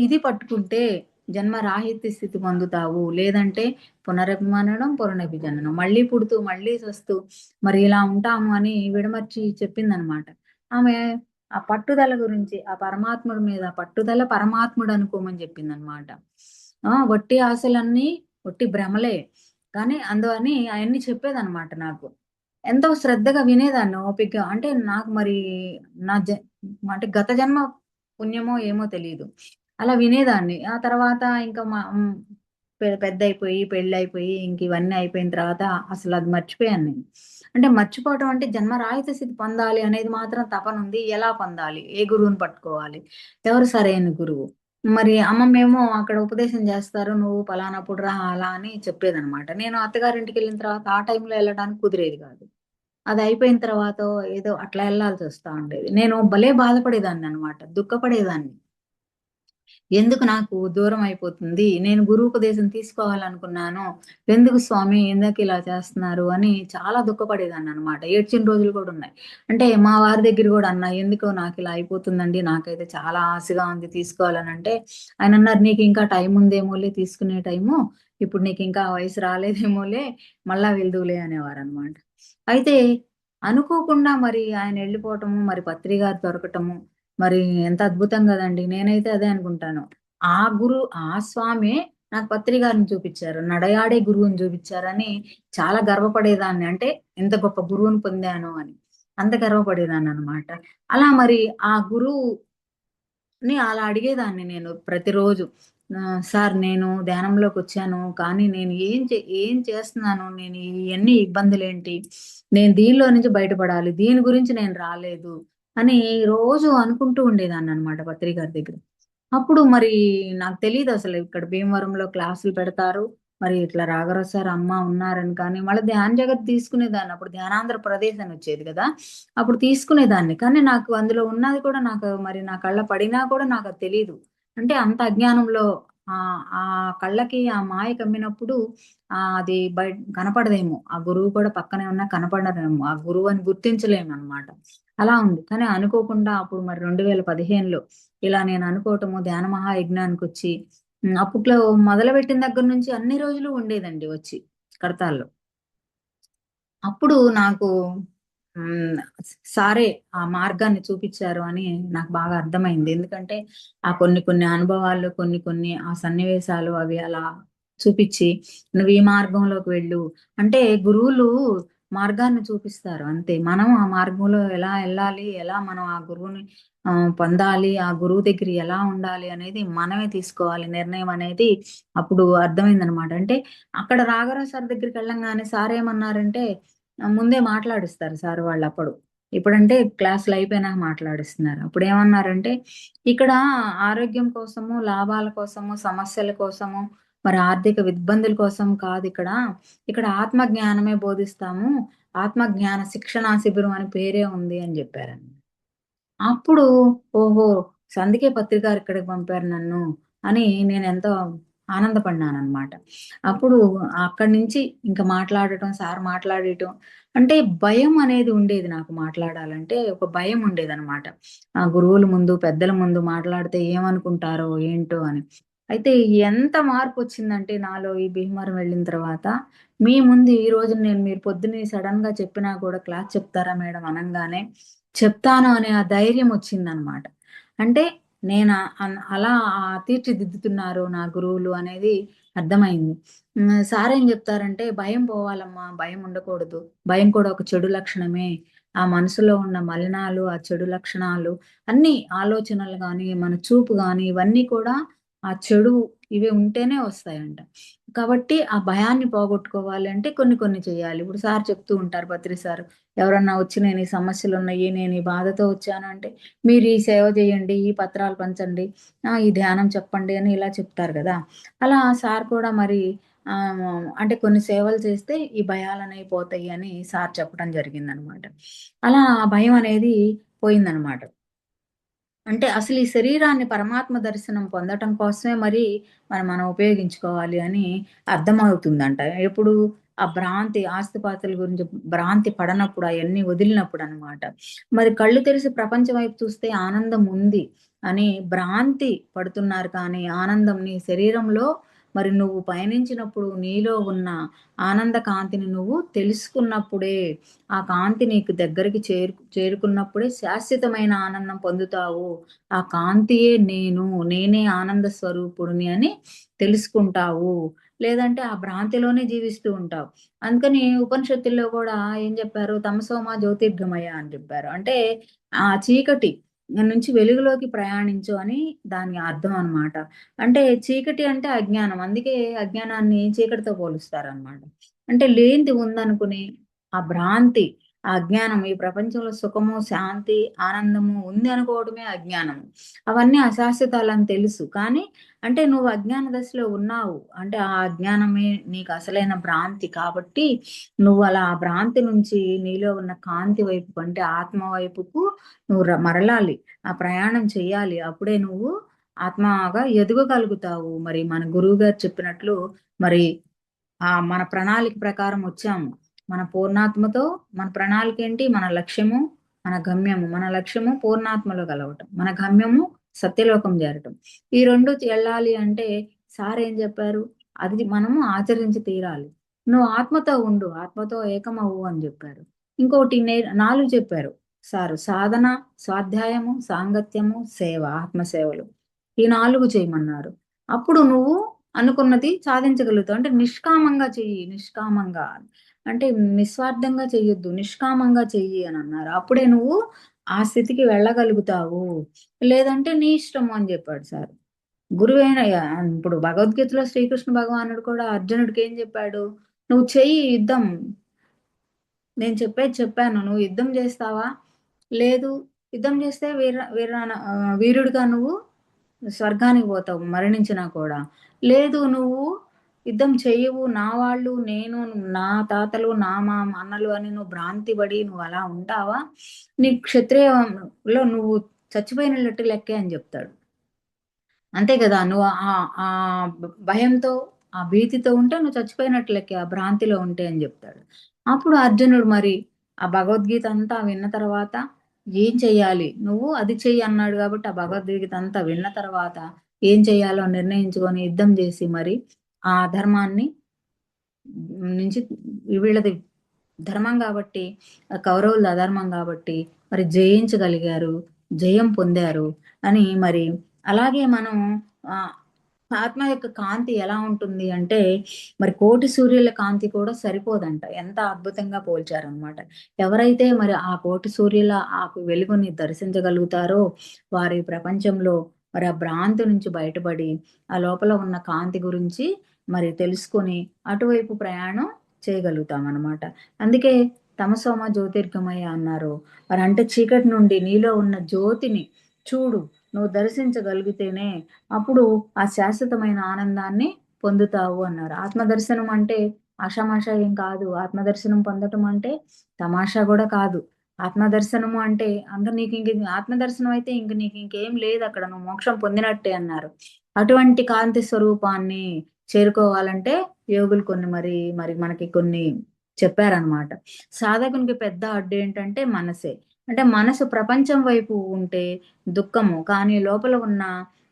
ఇది పట్టుకుంటే జన్మరాహిత్య స్థితి పొందుతావు. లేదంటే పునరభిమననం, పునరభిజననం. మళ్ళీ పుడుతూ, మళ్ళీ చస్తూ మరి ఇలా ఉంటాము" అని విడమర్చి చెప్పిందనమాట. ఆమె ఆ పట్టుదల గురించి, ఆ పరమాత్ముడి మీద పట్టుదల పరమాత్ముడు అనుకోమని చెప్పిందనమాట. వట్టి ఆశలన్నీ వట్టి భ్రమలే. కానీ అందువని అయన్నీ చెప్పేదనమాట నాకు. ఎంతో శ్రద్ధగా వినేదాన్ని ఓపికగా. అంటే నాకు మరి నా జ అంటే గత జన్మ పుణ్యమో ఏమో తెలీదు. అలా వినేదాన్ని. ఆ తర్వాత ఇంకా పెద్దయిపోయి, పెళ్లయిపోయి ఇంక ఇవన్నీ అయిపోయిన తర్వాత అసలది మర్చిపోయాను నేను. అంటే మర్చిపోవటం అంటే జన్మరాహిత స్థితి పొందాలి అనేది మాత్రం తపనుంది. ఎలా పొందాలి? ఏ గురువుని పట్టుకోవాలి? ఎవరు సరైన గురువు? మరి అమ్మమ్మేమో అక్కడ ఉపదేశం జేస్తారు. "నువ్వు పలానప్పుడు రా" అలా అని చెప్పేదనమాట. నేను అత్తగారింటికెళ్ళిన తర్వాత ఆ టైంలో ఎళ్ళడానికి కుదిరేది గాదు. అదయిపోయిన తర్వాతో ఏదో అట్లా ఎళ్ళాల్సొస్తా ఉండేది. నేను భలే బాధపడేదాన్ననమాట. దుఃఖపడేదాన్ని. ఎందుకు నాకు దూరం అయిపోతుంది? నేను గురూపదేశం తీసుకోవాలనుకున్నాను. ఎందుకు స్వామి ఎందుకిలా చేస్తున్నారు అని చాలా దుఃఖపడేదాన్ననమాట. ఏడ్చిన రోజులు కూడా ఉన్నాయి. అంటే మా వారి దగ్గర గూడా అన్నా, ఎందుకో నాకిలా అయిపోతుందండి. నాకైతే చాలా ఆశగా ఉంది తీసుకోవాలనంటే, ఆయనన్నారు, "నీకింకా టైముందేమోలే తీసుకునే టైము. ఇప్పుడు నీకింకా వయసు రాలేదేమోలే, మళ్ళా వెళ్దువులే" అనేవారనమాట. అయితే అనుకోకుండా మరి ఆయనెళ్ళిపోవటము, మరి పత్రి గారు దొరకటము మరి ఎంత అద్భుతం గదండీ! నేనైతే అదే అనుకుంటాను. ఆ స్వామే నాకు పత్రి గారిని చూపిచ్చారు. నడయాడే గురువుని జూపిచ్చారని చాలా గర్వపడేదాన్ని. అంటే ఇంత గొప్ప గురువుని పొందాను అని. అంత గర్వపడేదాన్ననమాట. అలా మరి ఆ అలా అడిగేదాన్ని నేను ప్రతిరోజు. సార్ నేను ధ్యానంలోకొచ్చాను. కానీ నేను ఏం చేస్తున్నాను? నేను ఇయన్నీ ఇబ్బందులేంటి? నేను దీనిలో నుంచి బయటపడాలి. దీని గురించి నేను రాలేదు అని రోజు అనుకుంటూ ఉండేదాన్ననమాట పత్రి గారి దగ్గర. అప్పుడు మరి నాకు తెలీదసలు ఇక్కడ భీమవరంలో క్లాసులు పెడతారు. మరి ఇట్లా రాఘరావు సార్ అమ్మ ఉన్నారని కానీ మళ్ళీ ధ్యాన జగత్ తీసుకునేదాన్ని. అప్పుడు ధ్యానాంధ్ర ప్రదేశ్ అని వచ్చేది కదా! అప్పుడు తీసుకునేదాన్ని. కానీ నాకు అందులో ఉన్నది కూడా నాకు మరి నా కళ్ళ పడినా కూడా నాకు అది తెలీదు. అంటే అంత అజ్ఞానంలో ఆ కళ్ళకి ఆ మాయ కమ్మినప్పుడు అది కనపడదేమో. ఆ గురువు కూడా పక్కనే ఉన్నా కనపడరేమో. ఆ గురువు అని గుర్తించలేమనమాట. అలా ఉంది. కానీ అనుకోకుండా అప్పుడు మరి 2015లో ఇలా నేను అనుకోవటము ధ్యాన మహాయజ్ఞానికొచ్చి అప్పట్లో మొదలుపెట్టిన దగ్గర నుంచి అన్ని రోజులు ఉండేదండి వచ్చి కడతాల్లో. అప్పుడు నాకు హ్మ్. సారే ఆ మార్గాన్ని చూపిచ్చారు అని నాకు బాగా అర్థమైంది. ఎందుకంటే, ఆ కొన్ని కొన్ని అనుభవాలు, కొన్ని కొన్ని ఆ సన్నివేశాలు అవి అలా చూపిచ్చి, "నువ్వు ఈ మార్గంలోకి వెళ్ళు." అంటే గురువులు మార్గాన్ని చూపిస్తారు అంతే. మనం ఆ మార్గంలో ఎలా ఎళ్ళాలి, ఎలా మనం ఆ గురువుని పొందాలి, ఆ గురువు దగ్గర ఎలా ఉండాలి అనేది మనమే తీసుకోవాలి నిర్ణయం అనేది అప్పుడు అర్థమైందనమాట. అంటే అక్కడ రాఘరావు సార్ దగ్గరికెళ్ళంగానే సారేమన్నారంటే ముందే మాట్లాడిస్తారు సార్ వాళ్ళప్పుడు. ఇప్పుడంటే క్లాసులయిపోయినాక మాట్లాడిస్తున్నారు. అప్పుడేమన్నారంటే, "ఇక్కడ ఆరోగ్యం కోసము, లాభాల కోసము, సమస్యల కోసము, మరి ఆర్థిక ఇబ్బందుల కోసం కాదిక్కడ. ఇక్కడ ఆత్మ జ్ఞానమే బోధిస్తాము. ఆత్మ జ్ఞాన శిక్షణా శిబిరం అని పేరే ఉంది" అని జెప్పారండి. అప్పుడు ఓహో! అందుకే పత్రికారు ఇక్కడికి పంపారు నన్ను అని నేనెంతో ఆనందపడినాననమాట. అప్పుడు అక్కడి నుంచి ఇంక మాట్లాడటం, సార్ మాట్లాడేయటం అంటే భయం అనేది ఉండేది నాకు మాట్లాడాలంటే ఒక భయం ఉండేదనమాట. ఆ గురువుల ముందు, పెద్దల ముందు మాట్లాడితే ఏమనుకుంటారో ఏంటో అని. అయితే ఎంత మార్పొచ్చిందంటే నాలో ఈ భీమవరం వెళ్ళిన తర్వాత, మీ ముందు ఈరోజు మీరు పొద్దున్నే సడెన్‌గా చెప్పినా కూడా క్లాస్ చెప్తారా మేడం అనంగానే చెప్తాను అనే ఆ ధైర్యమొచ్చిందనమాట. అంటే నేను అలా తీర్చిదిద్దుతున్నారు నా గురువులు అనేది అర్థమైంది. సారేం జెప్తారంటే, "భయం పోవాలమ్మా, భయం ఉండకూడదు. భయం కూడా ఒక చెడు లక్షణమే. ఆ మనసులో ఉన్న మలినాలు, ఆ చెడు లక్షణాలు అన్నీ ఆలోచనలు గానీ, మన చూపు గానీ ఇవన్నీ కూడా ఆ చెడు ఇవి ఉంటేనే వస్తాయంట. కాబట్టి ఆ భయాన్ని పోగొట్టుకోవాలి అంటే కొన్ని కొన్ని చేయాలి." ఇప్పుడు సార్ చెప్తూ ఉంటారు పత్రి సారు. ఎవరన్నా వచ్చి నేను ఈ సమస్యలున్నయి, నేను ఈ బాధతో వచ్చాను అంటే, మీరు ఈ సేవ చేయండి, ఈ పత్రాలు పంచండి, ఈ ధ్యానం చెప్పండి అని ఇలా చెప్తారు గదా! అలా సార్ కూడా మరి అంటే కొన్ని సేవలు చేస్తే ఈ భయాలనేవి పోతాయి అని సార్ చెప్పడం జరిగిందనమాట. అలా ఆ భయం అనేది పోయిందనమాట. అంటే అసలు ఈ శరీరాన్ని పరమాత్మ దర్శనం పొందటం కోసమే మరి మనం ఉపయోగించుకోవాలి అని అర్థమవుతుందంట. ఎప్పుడు ఆ భ్రాంతి ఆస్తిపాస్తుల గురించి భ్రాంతి పడనప్పుడు అయన్నీ వదిలినప్పుడనమాట. మరి కళ్ళు తెరిసి ప్రపంచం వైపు చూస్తే ఆనందం ఉంది అని భ్రాంతి పడుతున్నారు కానీ ఆనందం నీ శరీరంలో మరి నువ్వు పయనించినప్పుడు నీలో ఉన్న ఆనంద కాంతిని నువ్వు తెలుసుకున్నప్పుడే ఆ కాంతి నీకు దగ్గరికి చేరుకున్నప్పుడే శాశ్వతమైన ఆనందం పొందుతావు. ఆ కాంతియే నేను. నేనే ఆనంద స్వరూపుడిని అని తెలుసుకుంటావు. లేదంటే ఆ భ్రాంతిలోనే జీవిస్తూ ఉంటావు. అందుకని ఉపనిషత్తుల్లో గూడా ఏం జెప్పారు? తమసోమ జ్యోతిర్గమయ అని జెప్పారు. అంటే ఆ చీకటి నుంచి వెలుగులోకి ప్రయాణించు అని దాని అర్థం అన్నమాట. అంటే చీకటి అంటే అజ్ఞానం. అందుకే అజ్ఞానాన్ని చీకటితో పోలుస్తారనమాట. అంటే లేనిది ఉందనుకుని ఆ భ్రాంతి, ఆ అజ్ఞానం ఈ ప్రపంచంలో సుఖము, శాంతి, ఆనందము ఉంది అనుకోవడమే అజ్ఞానము. అవన్నీ అశాశ్వతాలని తెలుసు. కానీ అంటే నువ్వు అజ్ఞాన దశలో ఉన్నావు. అంటే ఆ అజ్ఞానమే నీకు అసలైన భ్రాంతి కాబట్టి, నువ్వు అలా ఆ భ్రాంతి నుంచి నీలో ఉన్న కాంతి వైపుకు అంటే ఆత్మ వైపుకు నువ్వు మరలాలి. ఆ ప్రయాణం చెయ్యాలి. అప్పుడే నువ్వు ఆత్మగా ఎదగగలుగుతావు. మరి మన గురువుగారు చెప్పినట్లు మరి మన ప్రణాళిక ప్రకారం వచ్చాము. మన పూర్ణాత్మతో మన ప్రణాళికేంటి? మన లక్ష్యము, మన గమ్యము. మన లక్ష్యము పూర్ణాత్మలో కలవటం. మన గమ్యము సత్యలోకం చేరటం. ఈ 2 ఎళ్ళాలి అంటే సారేం జెప్పారు? అది మనము ఆచరించి తీరాలి. నువ్వు ఆత్మతో ఉండు. ఆత్మతో ఏకమవ్వు అని జెప్పారు. ఇంకోటి 4 చెప్పారు సారు. సాధన, స్వాధ్యాయము, సాంగత్యము, సేవ, ఆత్మ సేవలు. ఈ 4 చేయమన్నారు. అప్పుడు నువ్వు అనుకున్నది సాధించగలుగుతావు. అంటే నిష్కామంగా చెయ్యి. నిష్కామంగా. అంటే నిస్వార్థంగా చెయ్యొద్దు. నిష్కామంగా చెయ్యి అనన్నారు. అప్పుడే నువ్వు ఆ స్థితికి వెళ్ళగలుగుతావు. లేదంటే నీ ఇష్టము అని జెప్పాడు సారు. గురువైన ఇప్పుడు భగవద్గీతలో శ్రీకృష్ణ భగవానుడు కూడా అర్జునుడికి ఏం జెప్పాడు? "నువ్వు చెయ్యి యుద్ధం. నేను చెప్పేది చెప్పాను. నువ్వు యుద్ధం జేస్తావా? లేదు. యుద్ధం జేస్తే వీరుడిగా నువ్వు స్వర్గానికి పోతావు మరణించినా కూడా. లేదు నువ్వు యుద్ధం చెయ్యవు, నా వాళ్ళు, నేను, నా తాతలు, నా అన్నలు అని నువ్వు భ్రాంతి పడి నువ్వు అలా ఉంటావా? నీ క్షత్రియంలో నువ్వు చచ్చిపోయినట్టు లెక్కే అని చెప్తాడు. అంతే కదా! నువ్వు భయంతో, ఆ భీతితో ఉంటే నువ్వు చచ్చిపోయినట్టు లెక్కే, ఆ భ్రాంతిలో ఉంటే అని జెప్తాడు. అప్పుడు అర్జునుడు మరి ఆ భగవద్గీత అంతా విన్న తర్వాత ఏం చెయ్యాలి? నువ్వు అది చెయ్యి అన్నాడు గాబట్టి, ఆ భగవద్గీత అంతా విన్న తర్వాత ఏం చెయ్యాలో నిర్ణయించుకొని యుద్ధం జేసి మరి ఆ ధర్మాన్ని నుంచి వీళ్ళది ధర్మం గాబట్టి, కౌరవులది అధర్మం గాబట్టి మరి జయించగలిగారు. జయం పొందారు అని మరి అలాగే మనం ఆహ్, ఆత్మ యొక్క కాంతి ఎలా ఉంటుంది అంటే, మరి కోటి సూర్యుల కాంతి కూడా సరిపోదంట. ఎంత అద్భుతంగా పోల్చారనమాట. ఎవరైతే మరి ఆ కోటి సూర్యుల ఆ వెలుగుని దర్శించగలుగుతారో, వారి ప్రపంచంలో మరి ఆ భ్రాంతి నుంచి బయటపడి, ఆ లోపల ఉన్న కాంతి గురించి మరి తెలుసుకొని, అటువైపు ప్రయాణం చేయగలుగుతామనమాట. అందుకే తమసోమ జ్యోతిర్గమయ అన్నారు. మరంటే చీకటి నుండి నీలో ఉన్న జ్యోతిని చూడు, నువ్వు దర్శించగలిగితేనే అప్పుడు ఆ శాశ్వతమైన ఆనందాన్ని పొందుతావు అన్నారు. ఆత్మదర్శనం అంటే ఆషామాషా ఏం కాదు. ఆత్మదర్శనం పొందటం అంటే తమాషా గూడా కాదు. ఆత్మదర్శనము అంటే అంక నీకింక ఆత్మదర్శనం అయితే ఇంక నీకింకేం లేదక్కడ. నువ్వు మోక్షం పొందినట్టే అన్నారు. అటువంటి కాంతి స్వరూపాన్ని చేరుకోవాలంటే యోగులు కొన్ని మరి మనకి కొన్ని చెప్పారనమాట. సాధకునికి పెద్ద అడ్డేంటంటే మనసే. అంటే మనసు ప్రపంచం వైపు ఉంటే దుఃఖము. కానీ లోపల ఉన్న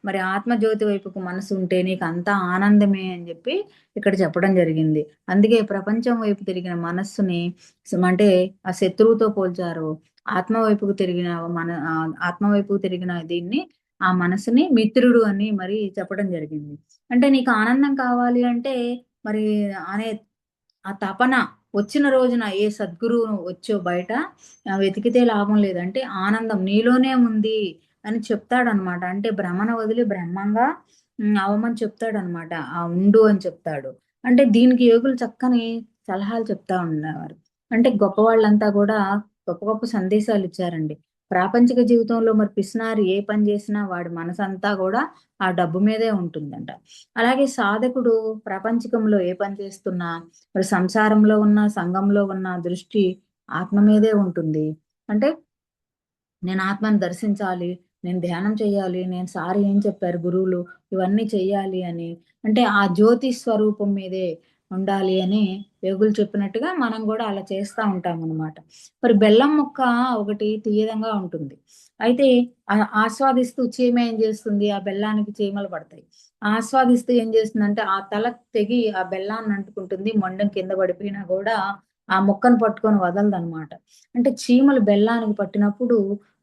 మరి ఆత్మజ్యోతి వైపుకు మనసు ఉంటే నీకంతా ఆనందమే అని జెప్పి ఇక్కడ చెప్పడం జరిగింది. అందుకే ప్రపంచం వైపు తిరిగిన మనస్సుని అంటే ఆ శత్రువుతో పోల్చారు. ఆత్మ వైపుకు తిరిగిన ఆత్మ వైపుకు తిరిగిన దీన్ని ఆ మనసుని మిత్రుడు అని మరి చెప్పడం జరిగింది. అంటే నీకు ఆనందం కావాలి అంటే మరి అనే ఆ తపన వచ్చిన రోజున ఏ సద్గురువు వచ్చో బయట వెతికితే లాభం లేదు. అంటే ఆనందం నీలోనే ఉంది అని చెప్తాడనమాట. అంటే భ్రమను వదిలి బ్రహ్మంగా అవ్వమని చెప్తాడనమాట. ఉండు అని చెప్తాడు. అంటే దీనికి యోగులు చక్కని సలహాలు చెప్తా ఉండేవారు. అంటే గొప్పవాళ్ళంతా గూడా గొప్ప గొప్ప సందేశాలిచ్చారండి. ప్రాపంచిక జీవితంలో మరి పిసినారి ఏ పని జేసినా వాడి మనసంతా గూడా ఆ డబ్బు మీదే ఉంటుందంట. అలాగే సాధకుడు ప్రాపంచికంలో ఏ పని చేస్తున్నా మరి సంసారంలో ఉన్న, సంఘంలో ఉన్న దృష్టి ఆత్మ మీదే ఉంటుంది. అంటే నేను ఆత్మని దర్శించాలి, నేను ధ్యానం చేయాలి, నేను సార్ ఏం చెప్పారు గురువులు, ఇవన్నీ చెయ్యాలి అని. అంటే ఆ జ్యోతి స్వరూపం మీదే ఉండాలి అని యోగులు చెప్పినట్టుగా మనం గూడా అలా చేస్తా ఉంటామనమాట. మరి బెల్లం ముక్క ఒకటి తియ్యదంగా ఉంటుంది. అయితే ఆస్వాదిస్తూ చీమ ఏం జేస్తుంది, ఆ బెల్లానికి చీమలు పడతాయి. ఆస్వాదిస్తూ ఏం జేస్తుందంటే, ఆ తల తెగి ఆ బెల్లాన్ని అంటుకుంటుంది. మొండెం కింద పడిపోయినా గూడా ఆ ముక్కను పట్టుకొని వదలదనమాట. అంటే చీమలు బెల్లానికి పట్టినప్పుడు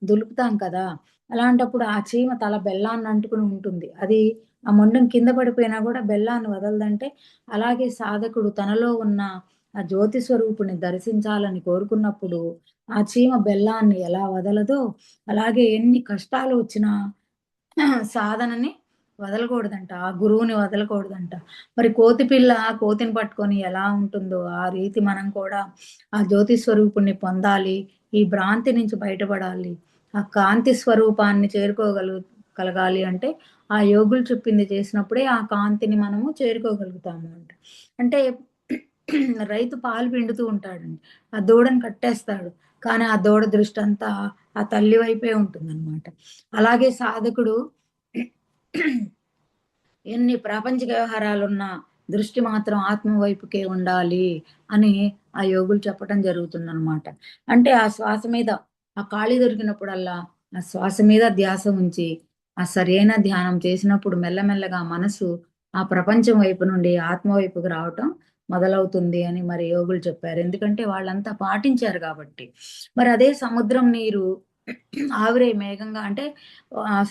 దులుపుతాం కదా! అలాంటప్పుడు ఆ చీమ తల బెల్లాన్ని అంటుకొని ఉంటుంది. అది ఆ మొండెం కింద పడిపోయినా గూడా బెల్లాన్ని వదలదంటే, అలాగే సాధకుడు తనలో ఉన్న ఆ జ్యోతి స్వరూపుని దర్శించాలని కోరుకున్నప్పుడు, ఆ చీమ బెల్లాన్ని ఎలా వదలదో, అలాగే ఎన్ని కష్టాలు వచ్చినా సాధనని వదలకూడదంట. ఆ గురువుని వదలకూడదంట. మరి కోతి పిల్ల కోతిని పట్టుకొని ఎలా ఉంటుందో, ఆ రీతి మనం కూడా ఆ జ్యోతి స్వరూపుడిని పొందాలి. ఈ భ్రాంతి నుంచి బయటపడాలి. ఆ కాంతి స్వరూపాన్ని కలగాలి అంటే, ఆ యోగులు చెప్పింది చేసినప్పుడే ఆ కాంతిని మనము చేరుకోగలుగుతాము అంట. అంటే రైతు పాలు పిండుతూ ఉంటాడండి. ఆ దూడని కట్టేస్తాడు. కానీ ఆ దూడ దృష్టంతా ఆ తల్లి వైపే ఉంటుందనమాట. అలాగే సాధకుడు ఎన్ని ప్రాపంచిక వ్యవహారాలున్నా దృష్టి మాత్రం ఆత్మ వైపుకే ఉండాలి అని ఆ యోగులు చెప్పటం జరుగుతుందనమాట. అంటే ఆ శ్వాస మీద ఆ ఖాళీ దొరికినప్పుడల్లా ఆ శ్వాస మీద ధ్యాస ఉంచి, ఆ సరైన ధ్యానం చేసినప్పుడు మెల్లమెల్లగా మనసు ఆ ప్రపంచం వైపు నుండి ఆత్మ వైపుకి రావటం మొదలవుతుంది అని మరి యోగులు చెప్పారు. ఎందుకంటే వాళ్ళంతా పాటించారు గాబట్టి. మరి అదే సముద్రం నీరు ఆవిరై మేఘంగా అంటే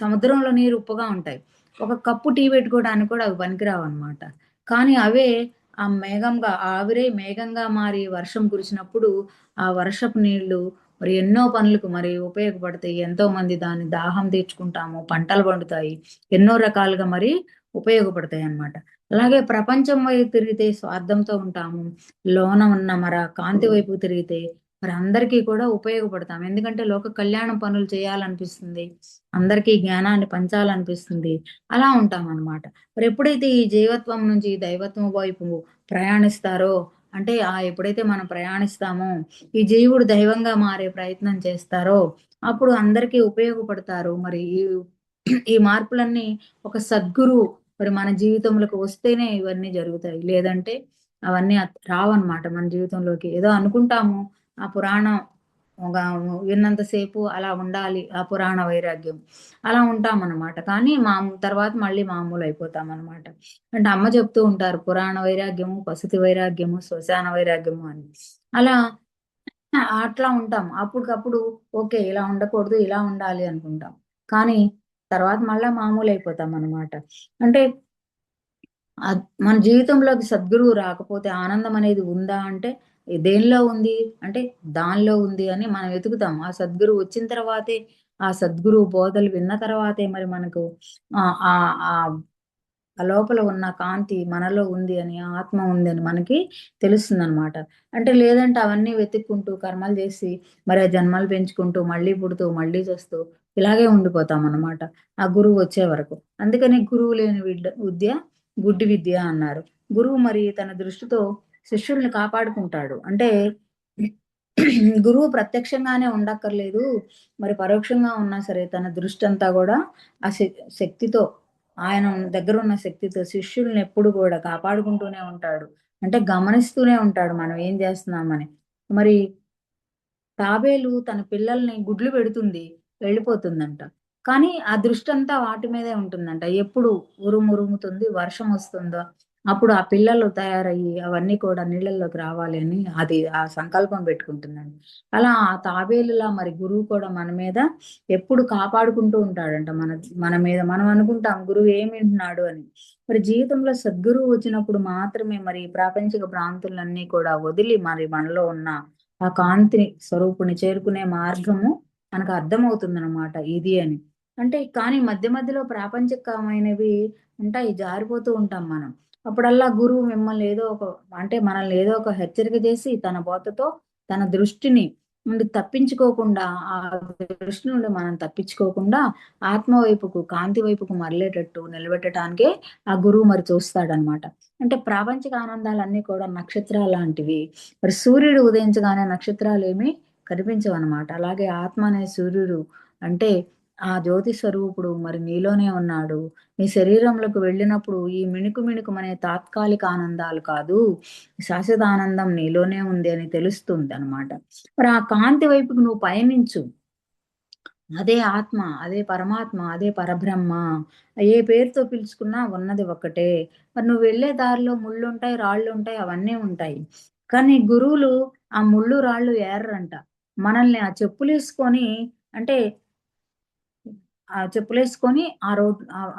సముద్రంలో నీరు ఉప్పుగా ఉంటాయి. ఒక కప్పు టీ పెట్టుకోవడానికి కూడా అవి పనికిరావన్నమాట. కానీ అవే ఆ మేఘంగా ఆవిరై మేఘంగా మారి వర్షం కురిసినప్పుడు, ఆ వర్షపు నీళ్ళు మరి ఎన్నో పనులకు మరి ఉపయోగపడతాయి. ఎంతోమంది దాన్ని దాహం తీర్చుకుంటాము, పంటలు పండుతాయి. ఎన్నో రకాలుగా మరి ఉపయోగపడతాయన్నమాట. అలాగే ప్రపంచం వైపు తిరిగితే స్వార్థంతో ఉంటాము. లోన ఉన్న కాంతి వైపుకు తిరిగితే మరి అందరికీ కూడా ఉపయోగపడతాం. ఎందుకంటే లోక కళ్యాణం పనులు చేయాలనిపిస్తుంది. అందరికీ జ్ఞానాన్ని పంచాలనిపిస్తుంది. అలా ఉంటామనమాట. మరి ఎప్పుడైతే ఈ జీవత్వం నుంచి దైవత్వం వైపు ప్రయాణిస్తారో అంటే ఎప్పుడైతే మనం ప్రయాణిస్తామో, ఈ జీవుడు దైవంగా మారే ప్రయత్నం చేస్తారో, అప్పుడు అందరికీ ఉపయోగపడతారు. మరి ఈ మార్పులన్నీ ఒక సద్గురువు మరి మన జీవితంలోకి వస్తేనే ఇవన్నీ జరుగుతాయి. లేదంటే అవన్నీ రావన్నమాట మన జీవితంలోకి. ఏదో అనుకుంటాము. ఆ పురాణం ఒక విన్నంత సేపు అలా ఉండాలి. ఆ పురాణ వైరాగ్యం. అలా ఉంటామనమాట. కానీ తర్వాత మళ్ళీ మామూలయిపోతామనమాట. అంటే అమ్మ చెప్తూ ఉంటారు పురాణ వైరాగ్యము, పసతి వైరాగ్యము, శ్మశాన వైరాగ్యము అని. అలా అట్లా ఉంటాం. అప్పటికప్పుడు ఓకే. ఇలా ఉండకూడదు, ఇలా ఉండాలి అనుకుంటాం. కానీ తర్వాత మళ్ళా మామూలయిపోతామనమాట. అంటే మన జీవితంలోకి సద్గురువు రాకపోతే ఆనందం అనేది ఉందా అంటే, దేనిలో ఉంది? అంటే దానిలో ఉంది అని మనం వెతుకుతాం. ఆ సద్గురువు వచ్చిన తర్వాతే, ఆ సద్గురువు బోధలు విన్న తర్వాతే మరి మనకు ఆహ్, ఆహ్, ఆహ్, ఆ లోపల ఉన్న కాంతి మనలో ఉంది అని, ఆత్మ ఉందని మనకి తెలుస్తుందనమాట. అంటే లేదంటే అవన్నీ వెతుక్కుంటూ కర్మలు చేసి, మరి ఆ జన్మలు పెంచుకుంటూ, మళ్ళీ పుడుతూ, మళ్ళీ చస్తూ ఇలాగే ఉండిపోతామనమాట. ఆ గురువు వచ్చే వరకు. అందుకని గురువు లేని విద్య గుడ్డి విద్య అన్నారు. గురువు మరి తన దృష్టితో శిష్యుల్ని కాపాడుకుంటాడు. అంటే గురువు ప్రత్యక్షంగానే ఉండక్కర్లేదు. మరి పరోక్షంగా ఉన్నా సరే తన దృష్టంతా గూడా ఆ శక్తితో ఆయన దగ్గరున్న శక్తితో శిష్యుల్ని ఎప్పుడు గూడా కాపాడుకుంటూనే ఉంటాడు. అంటే గమనిస్తూనే ఉంటాడు మనం ఏం జేస్తున్నామని. మరి తాబేలు తన పిల్లల్ని గుడ్లు పెడుతుంది. వెళ్ళిపోతుందంట. కానీ ఆ దృష్టంతా వాటి మీదే ఉంటుందంట. ఎప్పుడు ఉరుమురుముతుంది, వర్షమొస్తుందో అప్పుడు ఆ పిల్లలు తయారయ్యి అవన్నీ కూడా నీళ్ళల్లోకి రావాలి అని అది ఆ సంకల్పం పెట్టుకుంటుందండి. అలా ఆ తాబేలులా మరి గురువు కూడా మన మీద ఎప్పుడు కాపాడుకుంటూ ఉంటాడంట. మన మీద మనం అనుకుంటాం గురువు ఏమి వింటున్నాడు అని. మరి జీవితంలో సద్గురువు వచ్చినప్పుడు మాత్రమే మరి ప్రాపంచిక భ్రాంతులన్నీ కూడా వదిలి మరి మనలో ఉన్న ఆ కాంతిని స్వరూపుని చేరుకునే మార్గము మనకు అర్థమవుతుందనమాట ఇది అని. అంటే కానీ మధ్య మధ్యలో ప్రాపంచికమైనవి ఉంటాయి. జారిపోతూ ఉంటాం మనం. అప్పుడల్లా గురువు మిమ్మల్ని ఏదో ఒక అంటే మనల్ని ఏదో ఒక హెచ్చరిక చేసి తన బోధతో తన దృష్టిని నుండి తప్పించుకోకుండా ఆ దృష్టి నుండి మనం తప్పించుకోకుండా ఆత్మ వైపుకు, కాంతి వైపుకు మరలేటట్టు నిలబెట్టడానికే ఆ గురువు మరి చూస్తాడనమాట. అంటే ప్రాపంచిక ఆనందాలన్నీ కూడా నక్షత్రాల్లాంటివి. మరి సూర్యుడు ఉదయించగానే నక్షత్రాలేమి కనిపించవనమాట. అలాగే ఆత్మ అనే సూర్యుడు అంటే ఆ జ్యోతి స్వరూపుడు మరి నీలోనే ఉన్నాడు. నీ శరీరంలోకి వెళ్ళినప్పుడు ఈ మిణుకు మిణుకుమనే తాత్కాలిక ఆనందాలు కాదు. శాశ్వత ఆనందం నీలోనే ఉంది అని తెలుస్తుందనమాట. మరి ఆ కాంతి వైపుకు నువ్వు పయనించు. అదే ఆత్మ, అదే పరమాత్మ, అదే పరబ్రహ్మ. ఏ పేరుతో పిలుచుకున్నా ఉన్నది ఒక్కటే. మరి నువ్వు వెళ్ళే దారిలో ముళ్ళుంటాయి, రాళ్ళుంటాయి అవన్నీ ఉంటాయి. కానీ గురువులు ఆ ముళ్ళు, రాళ్ళు ఏరరంట. మనల్ని ఆ చెప్పులేసుకొని అంటే ఆ చెప్పులేసుకొని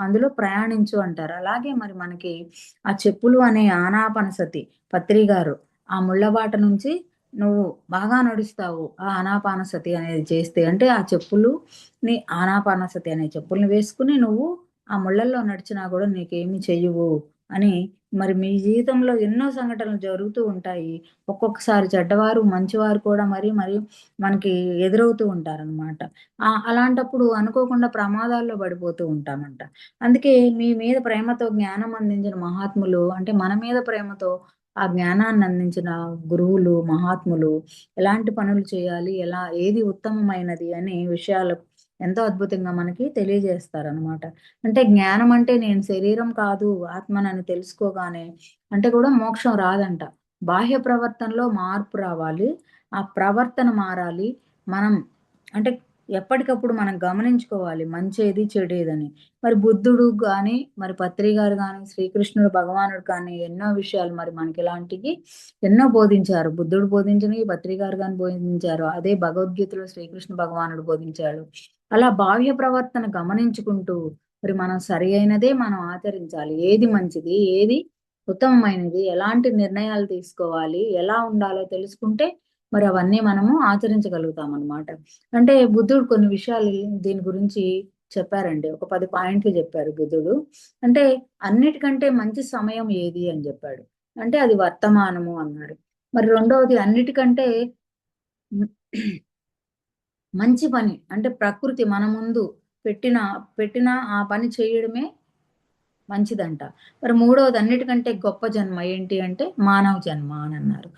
అందులో ప్రయాణించు అంటారు. అలాగే మరి మనకి ఆ చెప్పులు అనే ఆనాపానసతి పత్రి గారు ఆ ముళ్ళబాట నుంచి నువ్వు బాగా నడుస్తావు. ఆ ఆనాపానసతి అనేది చేస్తే అంటే ఆ చెప్పులుని ఆనాపానసతి అనే చెప్పుల్ని వేసుకొని నువ్వు ఆ ముళ్ళల్లో నడిచినా గూడా నీకేమి చెయ్యవు అని మరి మీ జీవితంలో ఎన్నో సంఘటనలు జరుగుతూ ఉంటాయి. ఒక్కొక్కసారి చెడ్డవారు, మంచివారు కూడా మరి మనకి ఎదురవుతూ ఉంటారనమాట. అలాంటప్పుడు అనుకోకుండా ప్రమాదాల్లో పడిపోతూ ఉంటామంట. అందుకే మీ మీద ప్రేమతో జ్ఞానం అందించిన మహాత్ములు అంటే మన మీద ప్రేమతో ఆ జ్ఞానాన్ని అందించిన గురువులు, మహాత్ములు ఎలాంటి పనులు చేయాలి, ఏది ఉత్తమమైనది అనే విషయాలు ఎంతో అద్భుతంగా మనకి తెలియజేస్తారనమాట. అంటే జ్ఞానం అంటే నేను శరీరం కాదు, ఆత్మనని తెలుసుకోగానే అంటే కూడా మోక్షం రాదంట. బాహ్య ప్రవర్తనలో మార్పు రావాలి. ఆ ప్రవర్తన మారాలి. మనం అంటే ఎప్పటికప్పుడు మనం గమనించుకోవాలి మంచేది, చెడేదని. మరి బుద్ధుడు గాని, మరి పత్రి గారు గాని, శ్రీకృష్ణుడు భగవానుడు కానీ ఎన్నో విషయాలు మరి మనకిలాంటివి ఎన్నో బోధించారు. బుద్ధుడు బోధించినవి పత్రి గారు గాని బోధించారు. అదే భగవద్గీతలో శ్రీకృష్ణ భగవానుడు బోధించాడు. అలా బాహ్య ప్రవర్తన గమనించుకుంటూ మరి మనం సరి అయినదే మనం ఆచరించాలి. ఏది మంచిది, ఏది ఉత్తమమైనది, ఎలాంటి నిర్ణయాలు తీసుకోవాలి, ఎలా ఉండాలో తెలుసుకుంటే మరి అవన్నీ మనము ఆచరించగలుగుతామనమాట. అంటే బుద్ధుడు కొన్ని విషయాలు దీని గురించి చెప్పారండి. ఒక 10 పాయింట్లు చెప్పారు బుద్ధుడు. అంటే అన్నిటికంటే మంచి సమయం ఏది అని చెప్పాడు. అంటే అది వర్తమానము అన్నారు. మరి రెండవది అన్నిటికంటే మంచి పని అంటే ప్రకృతి మన ముందు పెట్టిన పెట్టిన ఆ పని చేయడమే మంచిదంట. మరి మూడవది అన్నిటికంటే గొప్ప జన్మ ఏంటి అంటే మానవ జన్మ అని అన్నారు.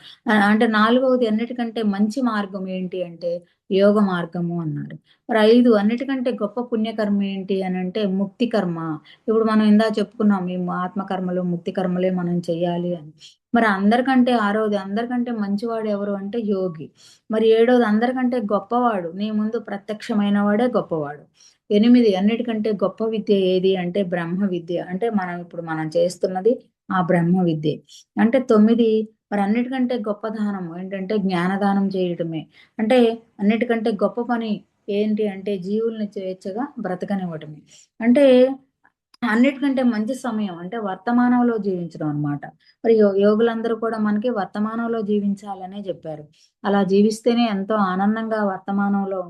అంటే నాలుగవది అన్నిటికంటే మంచి మార్గం ఏంటి అంటే యోగ మార్గము అన్నారు. మరి 5 అన్నిటికంటే గొప్ప పుణ్యకర్మ ఏంటి అనంటే ముక్తి కర్మ. ఇప్పుడు మనం ఇందాక చెప్పుకున్నాం ఈ ఆత్మకర్మలు, ముక్తి కర్మలే మనం చెయ్యాలి అని. మరి అందరికంటే ఆరోది అందరికంటే మంచివాడు ఎవరు అంటే యోగి. మరి ఏడోది అందరికంటే గొప్పవాడు నీ ముందు ప్రత్యక్షమైన వాడే గొప్పవాడు. 8 అన్నిటికంటే గొప్ప విద్య ఏది అంటే బ్రహ్మ విద్య. అంటే మనం చేస్తున్నది ఆ బ్రహ్మ విద్యే. అంటే 9 మరి అన్నిటికంటే గొప్ప దానం ఏంటంటే జ్ఞానదానం చేయటమే. అంటే అన్నిటికంటే గొప్ప పని ఏంటి అంటే జీవుల్ని స్వేచ్ఛగా బ్రతకనివ్వటమే. అంటే అన్నిటికంటే మంచి సమయం అంటే వర్తమానంలో జీవించడం అన్నమాట. మరి యోగులందరూ కూడా మనకి వర్తమానంలో జీవించాలనే జెప్పారు. అలా జీవిస్తేనే ఎంతో ఆనందంగా వర్తమానంలో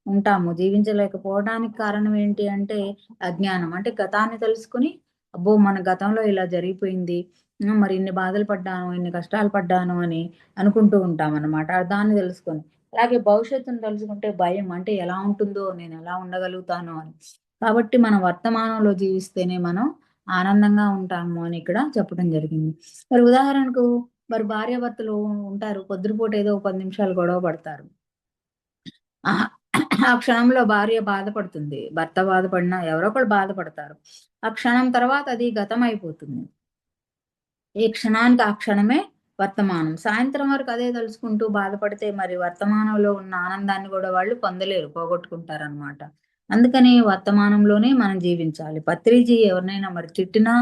ఉంటాము. జీవించలేకపోవడానికి కారణం ఏంటి అంటే అజ్ఞానం. అంటే గతాన్ని తెలుసుకొని, అబ్బో! మన గతంలో ఇలా జరిగిపోయింది. మరి ఇన్ని బాధలు పడ్డాను, ఇన్ని కష్టాలు పడ్డాను అని అనుకుంటూ ఉంటామన్నమాట. దాన్ని తెలుసుకొని. అలాగే భవిష్యత్తును తలుచుకుంటే భయం. అంటే ఎలా ఉంటుందో, నేనెలా ఉండగలుగుతానో అని. కాబట్టి మనం వర్తమానంలో జీవిస్తేనే మనం ఆనందంగా ఉంటాము అని ఇక్కడ చెప్పడం జరిగింది. మరి ఉదాహరణకు మరి భార్యాభర్తలు ఉంటారు. పొద్దునపూట ఏదో 10 నిమిషాలు గొడవ పడతారు. ఆహా! ఆ క్షణంలో భార్య బాధపడుతుంది. భర్త బాధపడినా ఎవరో ఒకళ్ళు బాధపడతారు. ఆ క్షణం తర్వాత అది గతమైపోతుంది. ఈ క్షణానికి ఆ క్షణమే వర్తమానం. సాయంత్రం వరకు అదే తలుచుకుంటూ బాధపడితే మరి వర్తమానంలో ఉన్న ఆనందాన్ని గూడా వాళ్ళు పొందలేరు. పోగొట్టుకుంటారనమాట. అందుకని వర్తమానంలోనే మనం జీవించాలి. పత్రిజీ ఎవరినైనా మరి తిట్టినా,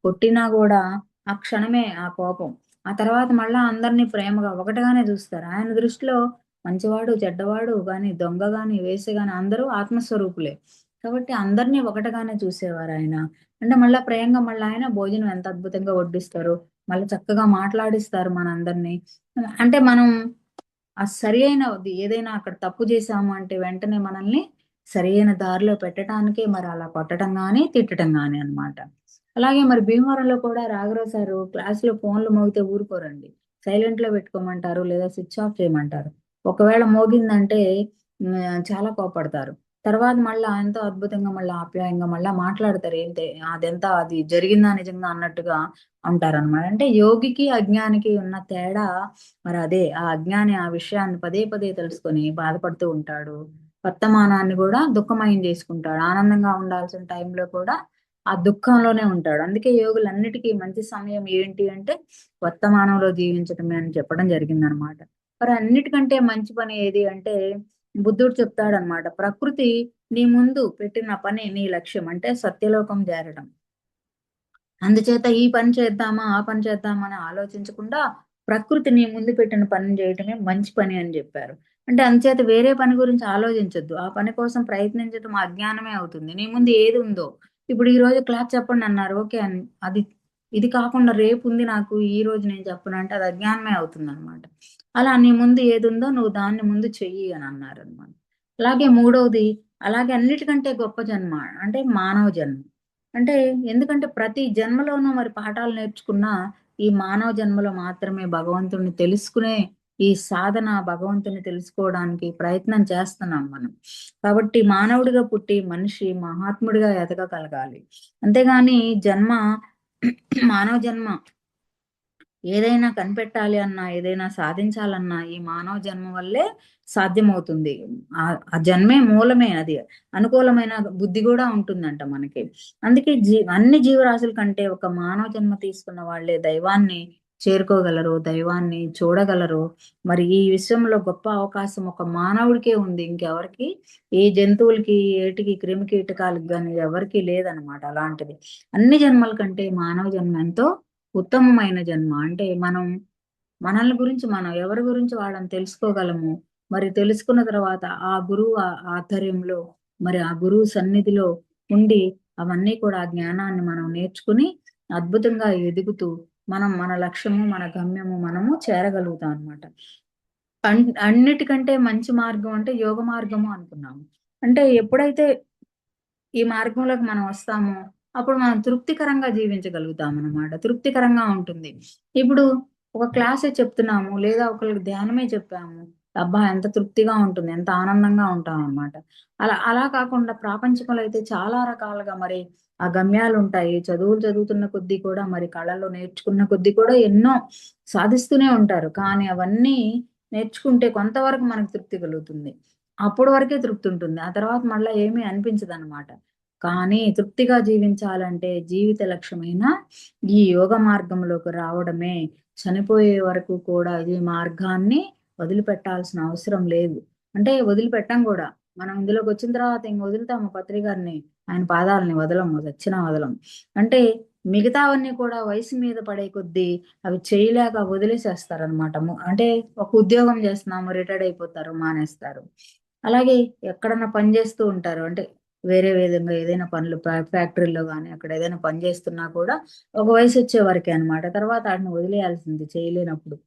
కొట్టినా గూడా ఆ క్షణమే ఆ కోపం. ఆ తర్వాత మళ్ళా అందరిని ప్రేమగా ఒకటిగానే జూస్తారు. ఆయన దృష్టిలో మంచివాడు, చెడ్డవాడు గాని, దొంగ గాని, వేశ్య గాని అందరూ ఆత్మస్వరూపులే. కాబట్టి అందరిని ఒకటిగానే చూసేవారాయన. అంటే మళ్ళా ప్రేమగా మళ్ళా ఆయన భోజనం ఎంత అద్భుతంగా వడ్డిస్తారు. మళ్ళీ చక్కగా మాట్లాడిస్తారు మనందరిని. అంటే మనం ఆ సరియైనది ఏదైనా అక్కడ తప్పు చేశాము అంటే వెంటనే మనల్ని సరియైన దారిలో పెట్టటానికే మరి అలా కొట్టడం గాని, తిట్టడం గాని అన్నమాట. అలాగే మరి భీమవరంలో కూడా రాఘరావు సారు క్లాస్‌లో ఫోన్‌లు మోగితే ఊరుకోరండి. సైలెంట్‌లో పెట్టుకోమంటారు లేదా స్విచ్ ఆఫ్ చేయమంటారు. ఒకవేళ మోగిందంటే చాలా కోపడతారు. తర్వాత మళ్ళా ఎంతో అద్భుతంగా మళ్ళా ఆప్యాయంగా మళ్ళా మాట్లాడతారు. అదెంత అది జరిగిందా నిజంగా అన్నట్టుగా అంటారనమాట. అంటే యోగికి, అజ్ఞానికి ఉన్న తేడా మరదే. ఆ అజ్ఞాని ఆ విషయాన్ని పదే పదే తెలుసుకొని బాధపడుతూ ఉంటాడు. వర్తమానాన్ని గూడా దుఃఖమయం జేసుకుంటాడు. ఆనందంగా ఉండాల్సిన టైంలో కూడా ఆ దుఃఖంలోనే ఉంటాడు. అందుకే యోగులన్నిటికీ మంచి సమయం ఏంటి అంటే వర్తమానంలో జీవించటమే అని చెప్పడం జరిగిందనమాట. మరి అన్నిటికంటే మంచి పని ఏది అంటే బుద్ధుడు చెప్తాడనమాట. ప్రకృతి నీ ముందు పెట్టిన పని నీ లక్ష్యం. అంటే సత్యలోకం చేరడం. అందుచేత ఈ పని చేద్దామా, ఆ పని చేద్దామా అని ఆలోచించకుండా ప్రకృతి నీ ముందు పెట్టిన పనిని చేయటమే మంచి పని అని జెప్పారు. అంటే అందుచేత వేరే పని గురించి ఆలోచించొద్దు. ఆ పని కోసం ప్రయత్నించటం అజ్ఞానమే అవుతుంది. నీ ముందు ఏదుందో ఇప్పుడు ఈరోజు క్లాస్ చెప్పండన్నారు. ఓకే. అది ఇది కాకుండా రేపుంది నాకు ఈరోజు నేను చెప్పనంటే అది అజ్ఞానమే అవుతుందనమాట. అలా నీ ముందు ఏదుందో నువ్వు దాన్ని ముందు చెయ్యి అని అన్నారనమాట. అలాగే మూడోది అలాగే అన్నిటికంటే గొప్ప జన్మ అంటే మానవ జన్మ. అంటే ఎందుకంటే ప్రతి జన్మలోనూ మరి పాఠాలు నేర్చుకున్న ఈ మానవ జన్మలో మాత్రమే భగవంతుడిని తెలుసుకునే ఈ సాధన భగవంతుని తెలుసుకోవడానికి ప్రయత్నం చేస్తున్నాం మనం. కాబట్టి మానవుడిగా పుట్టి మనిషి మహాత్ముడిగా ఎదగగలగాలి. అంతేగాని జన్మ మానవ జన్మ ఏదైనా కనిపెట్టాలి అన్నా, ఏదైనా సాధించాలన్నా ఈ మానవ జన్మ వల్లే సాధ్యమవుతుంది. ఆ జన్మే మూలమే అది. అనుకూలమైన బుద్ధి గూడా ఉంటుందంట మనకి. అందుకే అన్ని జీవరాశుల కంటే ఒక మానవ జన్మ తీసుకున్న వాళ్ళే దైవాన్ని చేరుకోగలరు, దైవాన్ని చూడగలరు. మరి ఈ విషయంలో గొప్ప అవకాశం ఒక మానవుడికే ఉంది. ఇంకెవరికీ ఏ జంతువులకి, ఏటికి, క్రిమి కీటకాలకి గాని ఎవరికీ లేదనమాట అలాంటిది. అన్ని జన్మల కంటే మానవ జన్మ ఎంతో ఉత్తమమైన జన్మ. అంటే మనల్ని గురించి మనం ఎవరి గురించి వాళ్ళని తెలుసుకోగలము. మరి తెలుసుకున్న తర్వాత ఆ గురువు ఆధ్వర్యంలో మరి ఆ గురువు సన్నిధిలో ఉండి అవన్నీ కూడా ఆ జ్ఞానాన్ని మనం నేర్చుకుని అద్భుతంగా ఎదుగుతూ మనం మన లక్ష్యము, మన గమ్యము మనము చేరగలుగుతాం అన్నమాట. అన్నిటికంటే మంచి మార్గం అంటే యోగ మార్గము అనుకున్నాము. అంటే ఎప్పుడైతే ఈ మార్గంలోకి మనం వస్తామో, అప్పుడు మనం తృప్తికరంగా జీవించగలుగుతామనమాట. తృప్తికరంగా ఉంటుంది. ఇప్పుడు ఒక క్లాసే చెప్తున్నాము, లేదా ఒకళ్ళకి ధ్యానమే చెప్పాము. అబ్బా! ఎంత తృప్తిగా ఉంటుంది. ఎంత ఆనందంగా ఉంటామనమాట. అలా కాకుండా ప్రాపంచికంలో అయితే చాలా రకాలుగా మరి ఆ గమ్యాలుంటాయి. చదువులు చదువుతున్న కొద్దీ కూడా మరి కళలు నేర్చుకున్న కొద్దీ కూడా ఎన్నో సాధిస్తూనే ఉంటారు. కానీ అవన్నీ నేర్చుకుంటే కొంతవరకు మనకు తృప్తి కలుగుతుంది. అప్పటి వరకే తృప్తి ఉంటుంది. ఆ తర్వాత మళ్ళా ఏమీ అనిపించదనమాట. కానీ తృప్తిగా జీవించాలంటే జీవిత లక్ష్యమైన ఈ యోగ మార్గంలోకి రావడమే. చనిపోయే వరకు కూడా ఈ మార్గాన్ని వదిలిపెట్టాల్సిన అవసరం లేదు. అంటే వదిలిపెట్టం గూడా. మనం ఇందులోకొచ్చిన తర్వాత ఇంక వదులుతామా పత్రి గారిని, ఆయన పాదాలని వదలము. చచ్చినా వదలం. అంటే మిగతావన్నీ కూడా వయసు మీద పడే కొద్దీ అవి చేయలేక వదిలేసేస్తారనమాట. అంటే ఒక ఉద్యోగం చేస్తున్నాము, రిటైర్డ్ అయిపోతారు, మానేస్తారు. అలాగే ఎక్కడన్నా పని జేస్తూ ఉంటారు. అంటే వేరే విధంగా ఏదైనా పనులు ఫ్యాక్టరీలో గాని, అక్కడ ఏదైనా పని జేస్తున్నా కూడా ఒక వయసొచ్చే వరకే అనమాట. తర్వాత ఆటిని వదిలేయాల్సింది చేయలేనప్పుడు.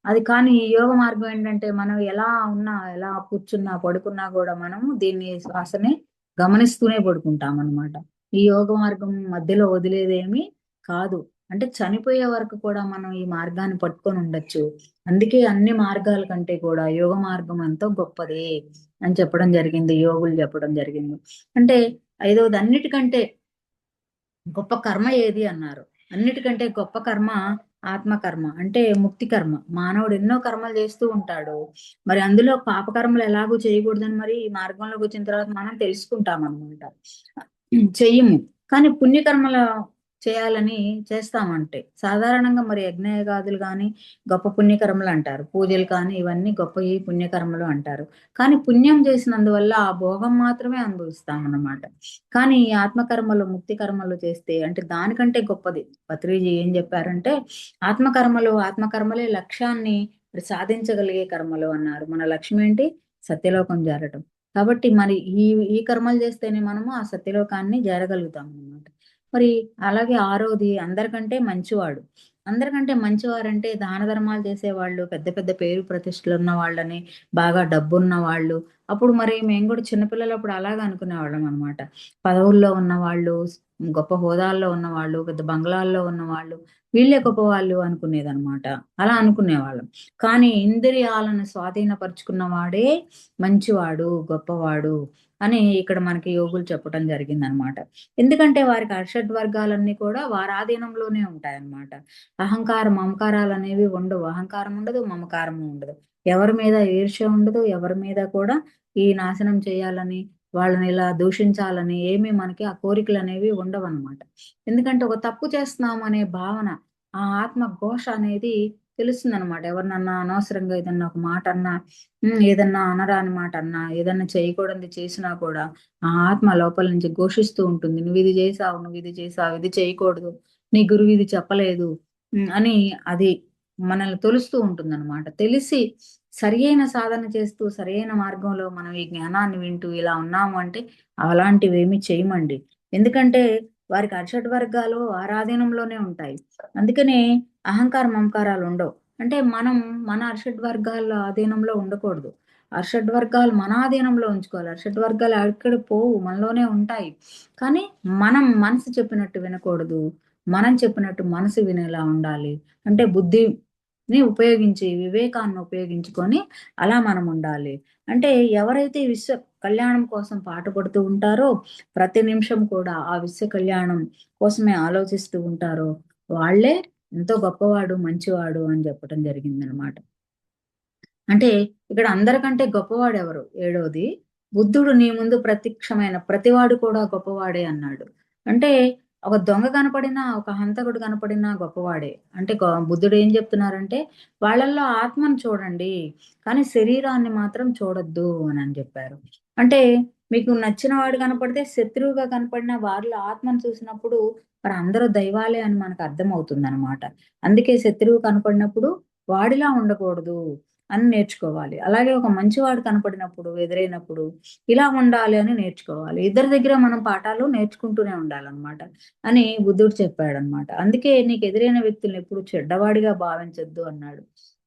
అది కానీ ఈ యోగ మార్గం ఏంటంటే, మనం ఎలా ఉన్నా, ఎలా కూర్చున్నా, పడుకున్నా గూడా మనము దీన్ని శ్వాసని గమనిస్తూనే పడుకుంటామనమాట. ఈ యోగ మార్గం మధ్యలో వదిలేదేమి కాదు. అంటే చనిపోయే వరకు కూడా మనం ఈ మార్గాన్ని పట్టుకొనుండొచ్చు. అందుకే అన్ని మార్గాల కంటే కూడా యోగ మార్గం ఎంతో గొప్పది అని చెప్పడం జరిగింది. యోగులు చెప్పడం జరిగింది. అంటే ఐదవది అన్నిటికంటే గొప్ప కర్మ ఏది అన్నారు. అన్నిటికంటే గొప్ప కర్మ ఆత్మకర్మ. అంటే ముక్తి కర్మ. మానవుడు ఎన్నో కర్మలు చేస్తూ ఉంటాడు. మరి అందులో పాపకర్మలు ఎలాగూ చేయకూడదని మరి ఈ మార్గంలోకొచ్చిన తర్వాత మనం తెలుసుకుంటామనమాట. చెయ్యము. కానీ పుణ్యకర్మలు చేయాలని చేస్తామంటే. సాధారణంగా మరి యజ్ఞయాగాదులు గాని, గొప్ప పుణ్యకర్మలంటారు. పూజలు కానీ ఇవన్నీ గొప్పయి పుణ్యకర్మలు అంటారు. కానీ పుణ్యం చేసినందువల్ల ఆ భోగం మాత్రమే అనుభవిస్తామన్నమాట. కానీ ఈ ఆత్మకర్మలు, ముక్తి కర్మలు చేస్తే అంటే దానికంటే గొప్పది. పత్రిజీ ఏం చెప్పారంటే, ఆత్మకర్మలే లక్ష్యాన్ని సాధించగలిగే కర్మలు అన్నారు. మన లక్ష్యం ఏంటి? సత్యలోకం చేరటం. కాబట్టి మరి ఈ ఈ కర్మలు చేస్తేనే మనము ఆ సత్యలోకాన్ని చేరగలుగుతామనమాట. మరి అలాగే ఆరోది అందరికంటే మంచివాడు. అందరికంటే మంచివారంటే దాన ధర్మాలు చేసేవాళ్ళు, పెద్ద పెద్ద పేరు ప్రతిష్టలున్న వాళ్ళని, బాగా డబ్బున్న వాళ్ళు. అప్పుడు మరి మేము గూడా చిన్న పిల్లలప్పుడు అలాగే అనుకునేవాళ్ళం అనమాట. పదవుల్లో ఉన్నవాళ్ళు, గొప్ప హోదాల్లో ఉన్నవాళ్ళు, పెద్ద బంగ్లాల్లో ఉన్నవాళ్ళు, వీళ్ళే గొప్పవాళ్ళు అనుకునేదనమాట. అలా అనుకునేవాళ్ళం. కానీ ఇంద్రియాలను స్వాధీనపరుచుకున్న వాడే మంచివాడు, గొప్పవాడు అని ఇక్కడ మనకి యోగులు చెప్పటం జరిగిందనమాట. ఎందుకంటే వారికి అరిషడ్ వర్గాలన్నీ కూడా వారి ఆధీనంలోనే ఉంటాయన్నమాట. అహంకారం, మమకారాలనేవి ఉండవు. అహంకారం ఉండదు, మమకారము ఉండదు. ఎవరి మీద ఈర్ష్య ఉండదు. ఎవరి మీద కూడా ఈ నాశనం చేయాలని, వాళ్ళని ఇలా దూషించాలని ఏమీ మనకి ఆ కోరికలనేవి ఉండవనమాట. ఎందుకంటే ఒక తప్పు చేస్తున్నాము అనే భావన, ఆ ఆత్మ ఘోష అనేది తెలుస్తుందనమాట. ఎవరినన్నా అనవసరంగా ఏదన్నా ఒక మాట అన్నా, ఏదన్నా అనరాని మాట అన్నా, ఏదన్నా చేయకూడనిది చేసినా కూడా ఆ ఆత్మ లోపల నుంచి ఘోషిస్తూ ఉంటుంది. "నువ్విది చేశావు, నువ్విది చేశావు, ఇది చేయకూడదు. నీ గురువు ఇది చెప్పలేదు." అని అది మనల్ని తొలుస్తూ ఉంటుందనమాట. తెలిసి సరియైన సాధన చేస్తూ, సరియైన మార్గంలో మనం ఈ జ్ఞానాన్ని వింటూ ఇలా ఉన్నాము అంటే, అలాంటివేమీ చేయమండి. ఎందుకంటే, వారికి అరిషడ్ వర్గాలు ఆరాధీనంలోనే ఉంటాయి. అందుకనే అహంకార, మమకారాలుండవు. అంటే మనం మన అరిషడ్ వర్గాల ఆధీనంలో ఉండకూడదు. అరిషడ్ వర్గాలు మన ఆధీనంలో ఉంచుకోవాలి. అరిషడ్ వర్గాలు ఎక్కడికి పోవు. మనలోనే ఉంటాయి. కానీ మనం మనసు చెప్పినట్టు వినకూడదు. మనం చెప్పినట్టు మనసు వినేలా ఉండాలి. అంటే బుద్ధిని ఉపయోగించి, వివేకాన్ని ఉపయోగించుకొని అలా మనముండాలి. అంటే ఎవరైతే విశ్వ కళ్యాణం కోసం పాటుపడుతూ ఉంటారో, ప్రతి నిమిషం కూడా ఆ విశ్వ కళ్యాణం కోసమే ఆలోచిస్తూ ఉంటారో, వాళ్ళే ఎంతో గొప్పవాడు, మంచివాడు అని చెప్పటం జరిగిందనమాట. అంటే ఇక్కడ అందరికంటే గొప్పవాడెవరు? ఏడోది, బుద్ధుడు నీ ముందు ప్రత్యక్షమైన ప్రతివాడు కూడా గొప్పవాడే అన్నాడు. అంటే ఒక దొంగ కనపడినా, ఒక హంతకుడు కనపడినా గొప్పవాడే. అంటే బుద్ధుడు ఏం చెప్తున్నారంటే, వాళ్ళల్లో ఆత్మను చూడండి, కానీ శరీరాన్ని మాత్రం చూడొద్దు అనని చెప్పారు. అంటే మీకు నచ్చిన వాడు కనపడితే, శత్రువుగా కనపడిన వారిలో ఆత్మను చూసినప్పుడు మరి అందరూ దైవాలే అని మనకు అర్థమవుతుందనమాట. అందుకే శత్రువు కనపడినప్పుడు వాడిలా ఉండకూడదు అని నేర్చుకోవాలి. అలాగే ఒక మంచివాడు కనపడినప్పుడు, ఎదురైనప్పుడు ఇలా ఉండాలి అని నేర్చుకోవాలి. ఇద్దరి దగ్గర మనం పాఠాలు నేర్చుకుంటూనే ఉండాలనమాట అని బుద్ధుడు చెప్పాడనమాట. అందుకే నీకు ఎదురైన వ్యక్తుల్ని ఎప్పుడు చెడ్డవాడిగా భావించొద్దు అన్నాడు.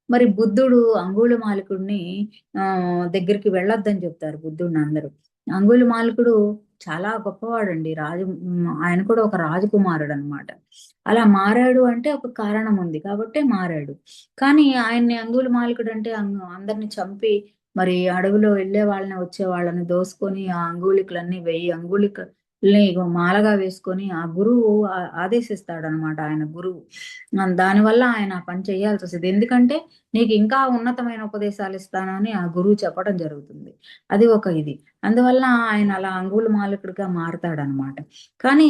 మరి బుద్ధుడు అంగుళమాలికుడిని దగ్గరికి వెళ్ళొద్దని చెప్తారు బుద్ధుడిని అందరూ. అంగుళమాలికుడు చాలా గొప్పవాడండి. ఆయన కూడా ఒక రాజకుమారుడనమాట. అలా మారాడు అంటే ఒక కారణం ఉంది కాబట్టే మారాడు. కానీ ఆయన్ని అంగుళమాలికుడంటే అందరిని చంపి మరి అడవిలో వెళ్ళే వాళ్ళని, వచ్చే వాళ్ళని దోసుకొని ఆ అంగుళికులన్నీ 1000 అంగుళికల్ని మాలగా వేసుకొని ఆ గురువు ఆదేశిస్తాడనమాట ఆయన గురువు. దానివల్ల ఆయన ఆ పని చేయాల్సొస్తది. ఎందుకంటే నీకు ఇంకా ఉన్నతమైన ఉపదేశాలు ఇస్తానని ఆ గురువు చెప్పడం జరుగుతుంది. అది ఒక ఇది. అందువల్ల ఆయన అలా అంగుళమాలికుడిగా మారతాడనమాట. కానీ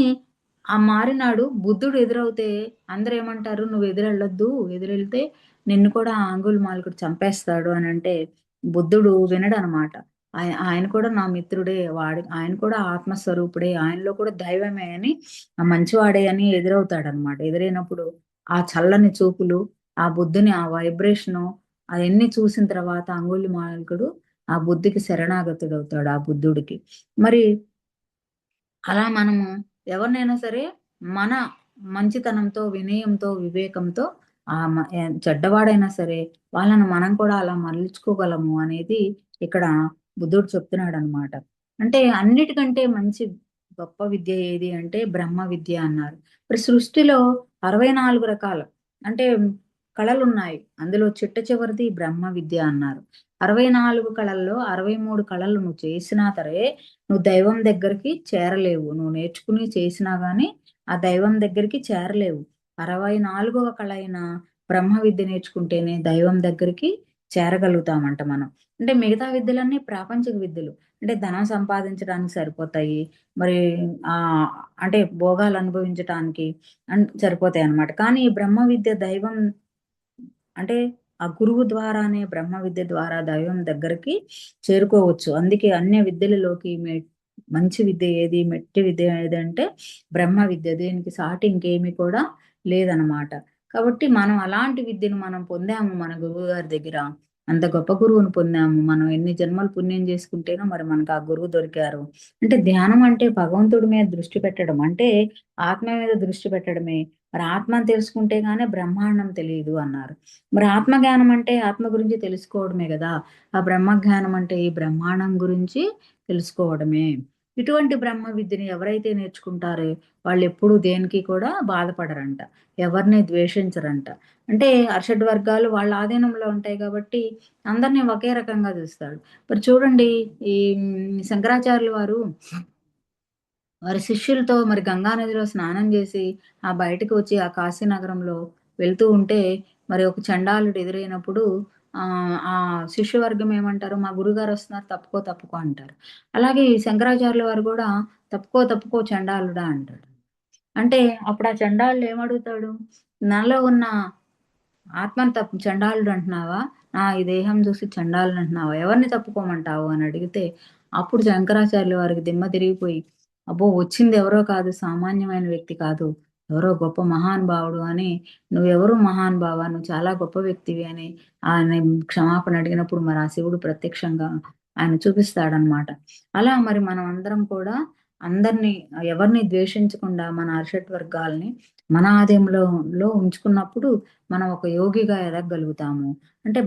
ఆ మారినాడు బుద్ధుడు ఎదురవుతే అందరేమంటారు, "నువ్వు ఎదురెళ్ళొద్దు. ఎదురెళ్తే నిన్ను కూడా ఆ అంగుళమాలికుడు చంపేస్తాడు" అనంటే బుద్ధుడు వినడనమాట. ఆయన కూడా నా మిత్రుడే. ఆయన కూడా ఆత్మస్వరూపుడే. ఆయనలో కూడా దైవమే అని, ఆ మంచివాడే అని ఎదురవుతాడనమాట. ఎదురైనప్పుడు ఆ చల్లని చూపులు, ఆ బుద్ధుని ఆ వైబ్రేషను అయన్నీ చూసిన తర్వాత అంగుళమాలికుడు ఆ బుద్ధికి శరణాగతుడవుతాడు ఆ బుద్ధుడికి. మరి అలా మనము ఎవరినైనా సరే మన మంచితనంతో, వినయంతో, వివేకంతో చెడ్డవాడైనా సరే వాళ్ళని మనం కూడా అలా మరలించుకోగలము అనేది ఇక్కడ బుద్ధుడు చెప్తున్నాడనమాట. అంటే అన్నిటికంటే మంచి గొప్ప విద్య ఏది అంటే బ్రహ్మ విద్య అన్నారు. ఇప్పుడు సృష్టిలో 64 రకాలు అంటే కళలున్నాయి. అందులో చిట్ట చివరిది బ్రహ్మ విద్య అన్నారు. 64 కళల్లో 63 కళలు నువ్వు చేసినా సరే నువ్వు దైవం దగ్గరికి చేరలేవు. నువ్వు నేర్చుకుని చేసినా గాని ఆ దైవం దగ్గరికి చేరలేవు. 64వ కళ అయిన బ్రహ్మ విద్య నేర్చుకుంటేనే దైవం దగ్గరికి చేరగలుగుతామంట మనం. అంటే మిగతా విద్యలన్నీ ప్రాపంచిక విద్యలు. అంటే ధనం సంపాదించడానికి సరిపోతాయి. మరి అంటే భోగాలు అనుభవించటానికి సరిపోతాయన్నమాట. కానీ ఈ బ్రహ్మ విద్య దైవం అంటే ఆ గురువు ద్వారానే బ్రహ్మ విద్య ద్వారా దైవం దగ్గరికి చేరుకోవచ్చు. అందుకే అన్య విద్యలలోకి మంచి విద్య ఏది, మెట్టి విద్య ఏదంటే బ్రహ్మ విద్య. దీనికి సాటి ఇంకేమి కూడా లేదనమాట. కాబట్టి మనం అలాంటి విద్యను మనం పొందాము మన గురువు గారి దగ్గర. అంత గొప్ప గురువుని పొందాము. మనం ఎన్ని జన్మలు పుణ్యం చేసుకుంటేనో మరి మనకు ఆ గురువు దొరికారు. అంటే ధ్యానం అంటే భగవంతుడి మీద దృష్టి పెట్టడం. అంటే ఆత్మ మీద దృష్టి పెట్టడమే. మరి ఆత్మని తెలుసుకుంటే గాని బ్రహ్మాండం తెలియదు అన్నారు. మరి ఆత్మజ్ఞానం అంటే ఆత్మ గురించి తెలుసుకోవడమే గదా! ఆ బ్రహ్మజ్ఞానం అంటే ఈ బ్రహ్మాండం గురించి తెలుసుకోవడమే. ఇటువంటి బ్రహ్మ విద్యని ఎవరైతే నేర్చుకుంటారో వాళ్ళెప్పుడూ దేనికి కూడా బాధపడరంట. ఎవరిని ద్వేషించరంట. అంటే అరిషడ్ వర్గాలు వాళ్ళ ఆధీనంలో ఉంటాయి కాబట్టి అందరిని ఒకే రకంగా చూస్తాడు. మరి చూడండి ఈ శంకరాచార్యులు వారు వారి శిష్యులతో మరి గంగా నదిలో స్నానం చేసి ఆ బయటకు వచ్చి ఆ కాశీ నగరంలో వెళ్తూ ఉంటే మరి ఒక చండాలుడు ఎదురైనప్పుడు ఆ శిష్యవర్గం ఏమంటారు, మా గురుగారు వస్తున్నారు తప్పుకో తప్పుకో అంటారు. అలాగే ఈ శంకరాచార్యుల వారు కూడా తప్పుకో తప్పుకో చండాలుడా అంటాడు. అంటే అప్పుడు ఆ చండాలుడు ఏమడుగుతాడు, నాలో ఉన్న ఆత్మని చండాలుడు అంటున్నావా? ఈ దేహం చూసి చండాలుడు అంటున్నావా? ఎవరిని తప్పుకోమంటావు అని అడిగితే, అప్పుడు శంకరాచార్యుల వారికి దిమ్మ తిరిగిపోయి, అబ్బో! వచ్చింది ఎవరో కాదు, సామాన్యమైన వ్యక్తి కాదు. ఎవరో గొప్ప మహానుభావుడు అని, నువ్వెవరు మహానుభావ? నువ్వు చాలా గొప్ప వ్యక్తివి అని ఆయన క్షమాపణ అడిగినప్పుడు మరి ఆ శివుడు ప్రత్యక్షంగా ఆయన చూపిస్తాడనమాట. అలా మరి మనం అందరం కూడా అందరిని ఎవరిని ద్వేషించకుండా మన అరిషడ్ వర్గాల్ని మన ఆధీనంలో ఉంచుకున్నప్పుడు మనం ఒక యోగిగా ఎదగగలుగుతాము. అంటే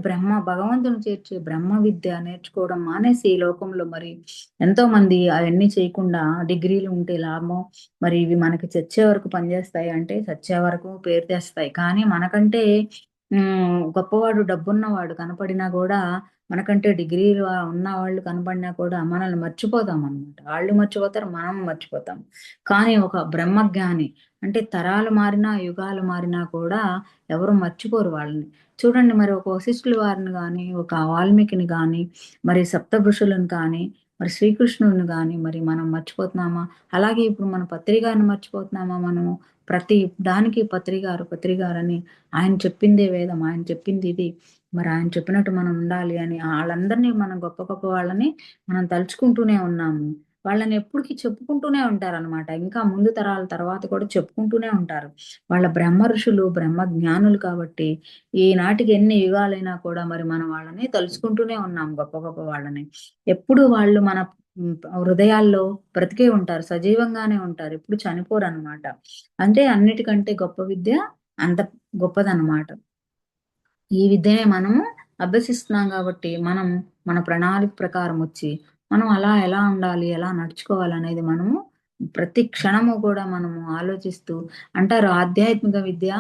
భగవంతుని చేర్చే బ్రహ్మ విద్య నేర్చుకోవడం మానేసి ఈ లోకంలో మరి ఎంతోమంది అవన్నీ చేయకుండా డిగ్రీలు ఉంటే లాభం, మరి ఇవి మనకి చచ్చే వరకు పనిచేస్తాయి అంటే చచ్చే వరకు పేరు తెస్తాయి. కానీ మనకంటే గొప్పవాడు డబ్బున్నవాడు కనపడినా గూడా మనకంటే డిగ్రీలు ఉన్నవాళ్ళు కనపడినా కూడా మనల్ని మర్చిపోతామనమాట. ఆళ్ళు మర్చిపోతారు, మనం మర్చిపోతాం. కానీ ఒక బ్రహ్మజ్ఞాని అంటే తరాలు మారినా, యుగాలు మారినా కూడా ఎవరు మర్చిపోరు వాళ్ళని. చూడండి మరి ఒక వశిష్ఠుల వారిని గాని, ఒక వాల్మీకిని గాని, మరి సప్తఋషులను కానీ, మరి శ్రీకృష్ణుడిని గాని మరి మనం మర్చిపోతున్నామా? అలాగే ఇప్పుడు మన పత్రి గారిని మర్చిపోతున్నామా మనము? ప్రతి దానికి పత్రి గారని ఆయన చెప్పిందే వేదం, ఆయన చెప్పింది ఇది. మరి ఆయన చెప్పినట్టు మనం ఉండాలి అని ఆళ్ళందరినీ మనం గొప్ప గొప్ప వాళ్ళని మనం తలుచుకుంటూనే ఉన్నాము. వాళ్ళని ఎప్పటికి చెప్పుకుంటూనే ఉంటారనమాట. ఇంకా ముందు తరాల తర్వాత కూడా చెప్పుకుంటూనే ఉంటారు. వాళ్ళ బ్రహ్మ ఋషులు, బ్రహ్మ జ్ఞానులు కాబట్టి ఈనాటికి ఎన్ని యుగాలైనా కూడా మరి మనం వాళ్ళని తలుచుకుంటూనే ఉన్నాం గొప్ప గొప్ప వాళ్ళని. ఎప్పుడు వాళ్ళు మన హృదయాల్లో బ్రతికే ఉంటారు. సజీవంగానే ఉంటారు. ఎప్పుడు చనిపోరనమాట. అంటే అన్నిటికంటే గొప్ప విద్య అంత గొప్పదనమాట. ఈ విద్యనే మనము అభ్యసిస్తున్నాం గాబట్టి, మనం మన ప్రణాళిక ప్రకారం వచ్చి, మనం అలా ఎలా ఉండాలి? ఎలా నడుచుకోవాలనేది మనము ప్రతి క్షణము కూడా మనము ఆలోచిస్తూ అంటారు ఆధ్యాత్మిక విద్య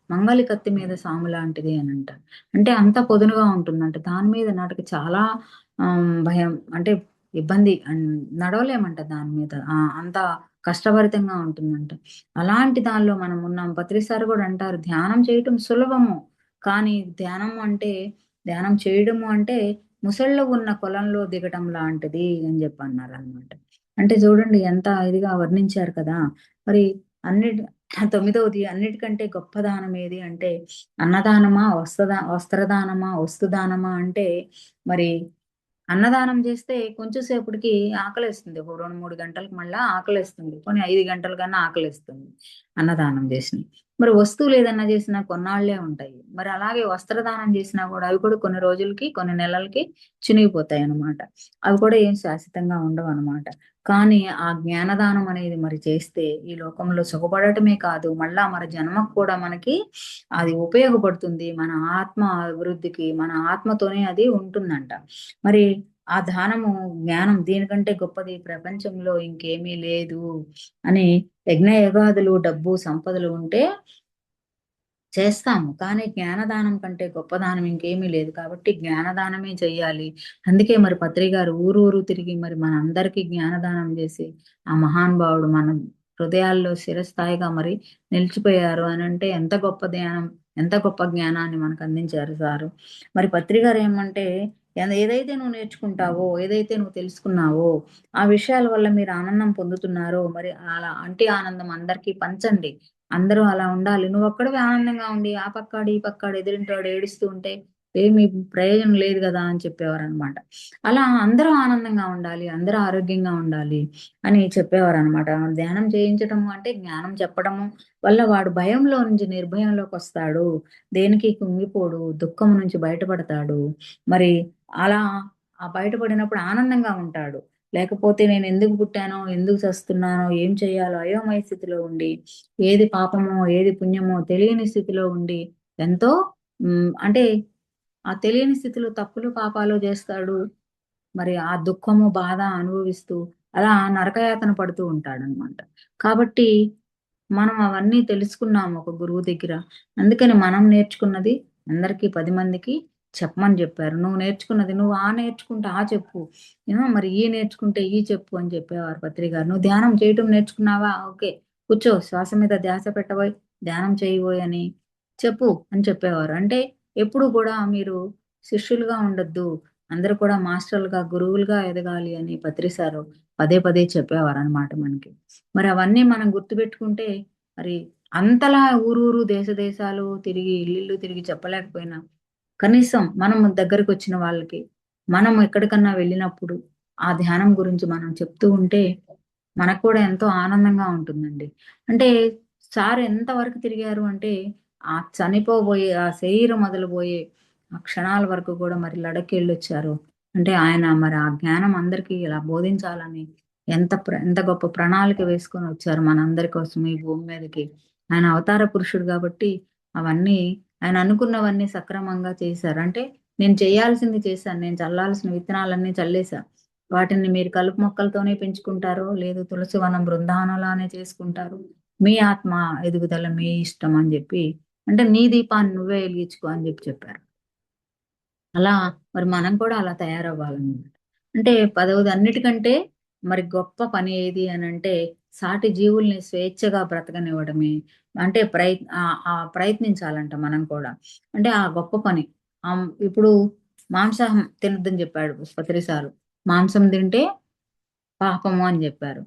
మంగలి కత్తి మీద సాము లాంటిది అనంటారు. అంటే అంత పొదునుగా ఉంటుందంట. దాని మీద నడక చాలా భయం అంటే ఇబ్బంది నడవలేమంట దాని మీద. అంత కష్టభరితంగా ఉంటుందంట. అలాంటి దానిలో మనం ఉన్నాం. పత్రి సార్ గూడా అంటారు, ధ్యానం చేయటం సులభము. కానీ ధ్యానం చేయడము అంటే ముసళ్ళో ఉన్న కొలంలో దిగటం లాంటిది అని జెప్పన్నారనమాట. అంటే చూడండి ఎంత ఇదిగా వర్ణించారు కదా! మరి అన్నిటి తొమ్మిదవది అన్నిటికంటే గొప్ప దానం ఏది అంటే అన్నదానమా? వస్త్రదానమా? వస్తుదానమా? అంటే మరి అన్నదానం జేస్తే కొంచెం సేపటికి ఆకలేస్తుంది. ఒక 2, 3 గంటలకు మళ్ళా ఆకలేస్తుంది. పోనీ 5 గంటల కన్నా ఆకలేస్తుంది అన్నదానం జేసినయి. మరి వస్తువులేదన్నా జేసినా కొన్నాళ్ళే ఉంటాయి. మరి అలాగే వస్త్రదానం జేసినా గూడా అవి కూడా కొన్ని రోజులకి, కొన్ని నెలలకి చినిగిపోతాయన్నమాట. అవి కూడా ఏం శాశ్వతంగా ఉండవన్నమాట. కానీ ఆ జ్ఞానదానం అనేది మరి చేస్తే ఈ లోకంలో సుఖపడటమే కాదు, మళ్ళా మన జన్మకు కూడా మనకి అది ఉపయోగపడుతుంది. మన ఆత్మ అభివృద్ధికి, మన ఆత్మతోనే అది ఉంటుందంట. మరి ఆ దానము, జ్ఞానం దీనికంటే గొప్పది ప్రపంచంలో ఇంకేమీ లేదు అని యజ్ఞయాగాదులు, డబ్బు, సంపదలు ఉంటే చేస్తాము. కానీ జ్ఞానదానం కంటే గొప్ప దానం ఇంకేమీ లేదు. కాబట్టి జ్ఞానదానమే చెయ్యాలి. అందుకే మరి పత్రి గారు ఊరూరు తిరిగి మరి మనందరికీ జ్ఞానదానం జేసి, ఆ మహానుభావుడు మన హృదయాల్లో చిరస్థాయిగా మరి నిలిచిపోయారు అనంటే ఎంత గొప్ప ధ్యానం, ఎంత గొప్ప జ్ఞానాన్ని మనకందించారు సారు. మరి పత్రి గారేమంటే ఏదైతే నువ్వు నేర్చుకుంటావో, ఏదైతే నువ్వు తెలుసుకున్నావో, ఆ విషయాల వల్ల మీరు ఆనందం పొందుతున్నారో, మరి అలా అంటి ఆనందం అందరికీ పంచండి. అందరూ అలా ఉండాలి. నువ్వొక్కడివే ఆనందంగా ఉండి, ఆ పక్కాడు, ఈ పక్కాడు, ఎదురింటోడు ఏడుస్తూ ఉంటే ఏమి ప్రయోజనం లేదు గదా! అని చెప్పేవారనమాట. అలా అందరూ ఆనందంగా ఉండాలి. అందరూ ఆరోగ్యంగా ఉండాలి అని చెప్పేవారనమాట. ధ్యానం చేయించటము అంటే జ్ఞానం చెప్పడము వల్ల వాడు భయంలో నుంచి నిర్భయంలోకొస్తాడు. దేనికి కుంగిపోడు. దుఃఖం నుంచి బయటపడతాడు. మరి అలా బయటపడినప్పుడు ఆనందంగా ఉంటాడు. లేకపోతే నేనెందుకు పుట్టానో, ఎందుకు చస్తున్నానో, ఏం చేయాలో అయోమయ స్థితిలో ఉండి ఏది పాపమో, ఏది పుణ్యమో తెలియని స్థితిలో ఉండి ఎంతో అంటే ఆ తెలియని స్థితిలో తప్పులు, పాపాలు జేస్తాడు. మరి ఆ దుఃఖము, బాధ అనుభవిస్తూ అలా నరకయాతన పడుతూ ఉంటాడనమాట. కాబట్టి మనం అవన్నీ తెలుసుకున్నాము ఒక గురువు దగ్గర. అందుకని మనం నేర్చుకున్నది అందరికి 10 మందికి చెప్పమని జెప్పారు. నువ్వు నేర్చుకున్నది నువ్వు నేర్చుకుంటే చెప్పు. మరి నేర్చుకుంటే చెప్పు అని చెప్పేవారు పత్రి గారు. నువ్వు ధ్యానం చేయటం నేర్చుకున్నావా? ఓకే. కూర్చో శ్వాస మీద ధ్యాస పెట్టబోయ్, ధ్యానం చేయబోయ్ అని చెప్పు అని చెప్పేవారు. అంటే ఎప్పుడు కూడా మీరు శిష్యులుగా ఉండొద్దు. అందరూ కూడా మాస్టర్‌లుగా, గురువులుగా ఎదగాలి అని పత్రి సారు పదే పదే చెప్పేవారనమాట మనకి. మరి అవన్నీ మనం గుర్తుపెట్టుకుంటే మరి అంతలా ఊరూరు, దేశాలు తిరిగి, ఇల్లిల్లు తిరిగి చెప్పలేకపోయినా, కనీసం మనం దగ్గరకొచ్చిన వాళ్ళకి, మనం ఎక్కడికన్నా వెళ్ళినప్పుడు, ఆ ధ్యానం గురించి మనం చెప్తూ ఉంటే, మనకు కూడా ఎంతో ఆనందంగా ఉంటుందండి. అంటే సార్ ఎంత వరకు తిరిగారు అంటే, చనిపోబోయే ఆ శరీరం వదలబోయే ఆ క్షణాల వరకు కూడా మరి లడఖ్ఖెళ్ళొచ్చారు. అంటే ఆయన మరి ఆ జ్ఞానం అందరికీ ఇలా బోధించాలని ఎంత గొప్ప ప్రణాళిక వేసుకొనొచ్చారు మనందరి కోసం ఈ భూమి మీదకి. ఆయన అవతార పురుషుడు గాబట్టి, అవన్నీ ఆయన అనుకున్నవన్నీ సక్రమంగా చేశారు. అంటే నేను చేయాల్సింది చేశాను. నేను చల్లాల్సిన విత్తనాలన్నీ చల్లేసా. వాటిని మీరు కలుపు మొక్కలతోనే పెంచుకుంటారో, లేదు తులసి వనం బృందావనంలానే చేసుకుంటారు. మీ ఆత్మ ఎదుగుదల మీ ఇష్టం అని జెప్పి, అంటే నీ దీపాన్ని నువ్వే ఎలిగించుకో అని చెప్పారు. అలా మరి మనం కూడా అలా తయారవ్వాలన్నమాట. అంటే పదవది అన్నిటికంటే మరి గొప్ప పని ఏది అనంటే, సాటి జీవుల్ని స్వేచ్ఛగా బ్రతకనివ్వడమే. అంటే ప్రయత్నించాలంట మనం కూడా. అంటే ఆ గొప్ప పని. ఇప్పుడు మాంసాహం తినొద్దని జెప్పాడు పత్రి సారు. మాంసం తింటే పాపము అని జెప్పారు.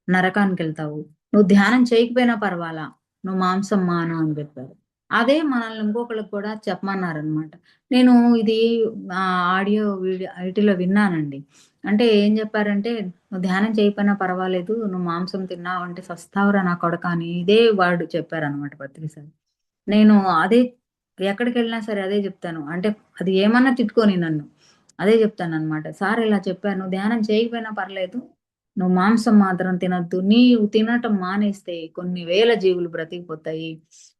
నరకానికెళ్తావు. నువ్వు ధ్యానం చేయకపోయినా పర్వాలా. నువ్వు మాంసం మాను అని జెప్పారు. అదే మనల్ని ఇంకొకళ్ళకి కూడా చెప్పమన్నారనమాట. నేను ఇది వీటిలో విన్నానండి. అంటే ఏం జెప్పారంటే, "నువ్వు ధ్యానం చేయకపోయినా పర్వాలేదు. నువ్వు మాంసం తిన్నావంటే సస్తావురా నా కొడకా" అని ఇదే వర్డ్ చెప్పారనమాట పత్రి సార్. నేను అదే ఎక్కడికెళ్ళినా సరే అదే జెప్తాను. అంటే అది ఏమన్నా తిట్టుకోని నన్ను. అదే జెప్తాననమాట. సార్ ఇలా చెప్పారు. "నువ్వు ధ్యానం చేయకపోయినా పర్లేదు. నువ్వు మాంసం మాత్రం తినొద్దు. నీవు తినటం మానేస్తే కొన్ని వేల జీవులు బ్రతికిపోతాయి.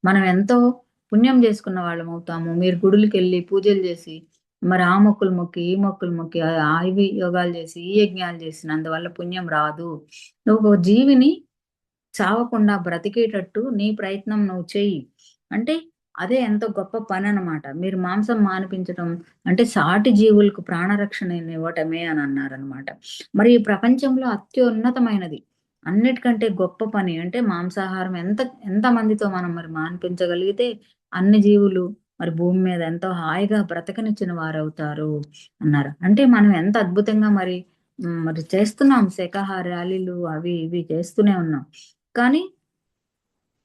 మనం ఎంతో పుణ్యం జేసుకున్న వాళ్ళమవుతాము. మీరు గుడులకెళ్ళి పూజలు జేసి మరి ఆ మొక్కులు మొక్కి, ఈ మొక్కులు మొక్కి, ఇవి యోగాలు చేసి, ఈ యజ్ఞాలు చేసినందువల్ల పుణ్యం రాదు. నువ్వు ఒక జీవిని చావకుండా బ్రతికేటట్టు నీ ప్రయత్నం నువ్వు చెయ్యి. అంటే అదే ఎంతో గొప్ప పననమాట. మీరు మాంసం మానిపించటం అంటే సాటి జీవులకు ప్రాణరక్షణనివ్వటమే అని అన్నారనమాట. మరి ఈ ప్రపంచంలో అత్యున్నతమైనది, అన్నిటికంటే గొప్ప పని అంటే మాంసాహారం ఎంత మందితో మనం మరి మాన్పించగలిగితే అన్ని జీవులు మరి భూమి మీద ఎంతో హాయిగా బ్రతకనిచ్చిన వారవుతారు అన్నారు. అంటే మనం ఎంత అద్భుతంగా మరి చేస్తున్నాం శాకాహార ర్యాలీలు అవి ఇవి చేస్తూనే ఉన్నాం. కానీ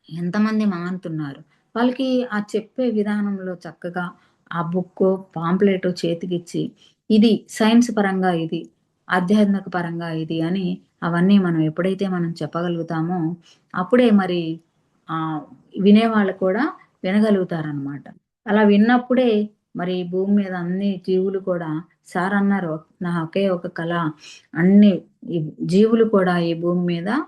ఎంతమంది మానుతున్నారు. వాళ్ళకి ఆ చెప్పే విధానంలో చక్కగా ఆ బుక్కో, పాంప్లెటో చేతికిచ్చి, ఇది సైన్స్ పరంగా ఇది, ఆధ్యాత్మిక పరంగా ఇది అని అవన్నీ మనం ఎప్పుడైతే మనం చెప్పగలుగుతామో, అప్పుడే మరి ఆహ్, వినేవాళ్ళు కూడా వినగలుగుతారనమాట. అలా విన్నప్పుడే మరి భూమి మీద అన్ని జీవులు కూడా సార్ అన్నారు, "నా ఒకే ఒక కల అన్ని ఈ జీవులు కూడా ఈ భూమి మీద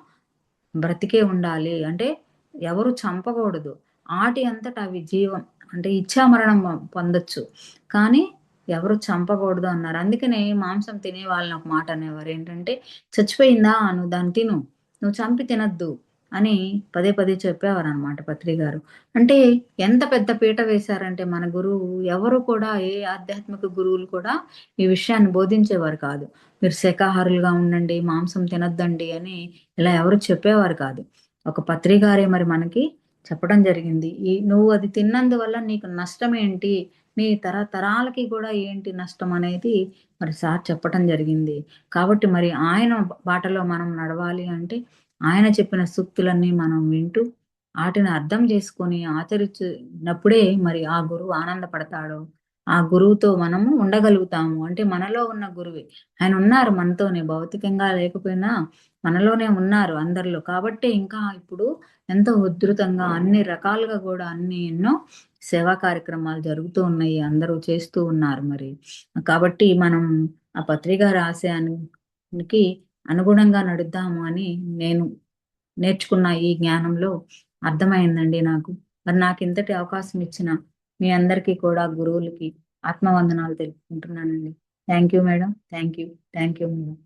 బ్రతికే ఉండాలి. అంటే ఎవరు చంపకూడదు. ఆటి అంతట అవి జీవం. అంటే ఇచ్ఛామరణం పొందొచ్చు. కానీ ఎవరు చంపకూడదు అన్నారు. అందుకనే మాంసం తినే వాళ్ళని ఒక మాట అనేవారు. ఏంటంటే, "చచ్చిపోయిందా? నువ్వు దాన్ని తిను. నువ్వు చంపి తినొద్దు" అని పదే పదే చెప్పేవారనమాట పత్రి గారు. అంటే ఎంత పెద్ద పీట వేశారంటే మన గురువు ఎవరు కూడా ఏ ఆధ్యాత్మిక గురువులు కూడా ఈ విషయాన్ని బోధించేవారు కాదు. మీరు శాకాహారులుగా ఉండండి, మాంసం తినొద్దండి అని ఇలా ఎవరు చెప్పేవారు కాదు. ఒక పత్రి గారే మరి మనకి చెప్పడం జరిగింది. నువ్వు అది తిన్నందువల్ల నీకు నష్టమేంటి? నీ తరతరాలకి కూడా ఏంటి నష్టం అనేది మరి సార్ చెప్పటం జరిగింది. కాబట్టి మరి ఆయన బాటలో మనం నడవాలి అంటే, ఆయన చెప్పిన సూక్తులన్నీ మనం వింటూ, ఆటిని అర్థం చేసుకొని ఆచరించినప్పుడే మరి ఆ గురువు ఆనందపడతాడు. ఆ గురువుతో మనము ఉండగలుగుతాము. అంటే మనలో ఉన్న గురువే. ఆయన ఉన్నారు మనతోనే భౌతికంగా లేకపోయినా మనలోనే ఉన్నారు అందరిలో. కాబట్టే ఇంకా ఇప్పుడు ఎంతో ఉధృతంగా అన్ని రకాలుగా గూడా ఎన్నో సేవా కార్యక్రమాలు జరుగుతూ ఉన్నాయి. అందరూ చేస్తూ ఉన్నారు మరి. కాబట్టి మనం ఆ పత్రికారి ఆశయానికి అనుగుణంగా నడుద్దాము అని నేను నేర్చుకున్న ఈ జ్ఞానంలో అర్థమైందండి నాకు. మరి నాకింతటి అవకాశం ఇచ్చిన మీ అందరికీ కూడా గురువులకి ఆత్మవందనాలు తెలుపుకుంటున్నానండి. Thank you madam. Thank you. Thank you madam.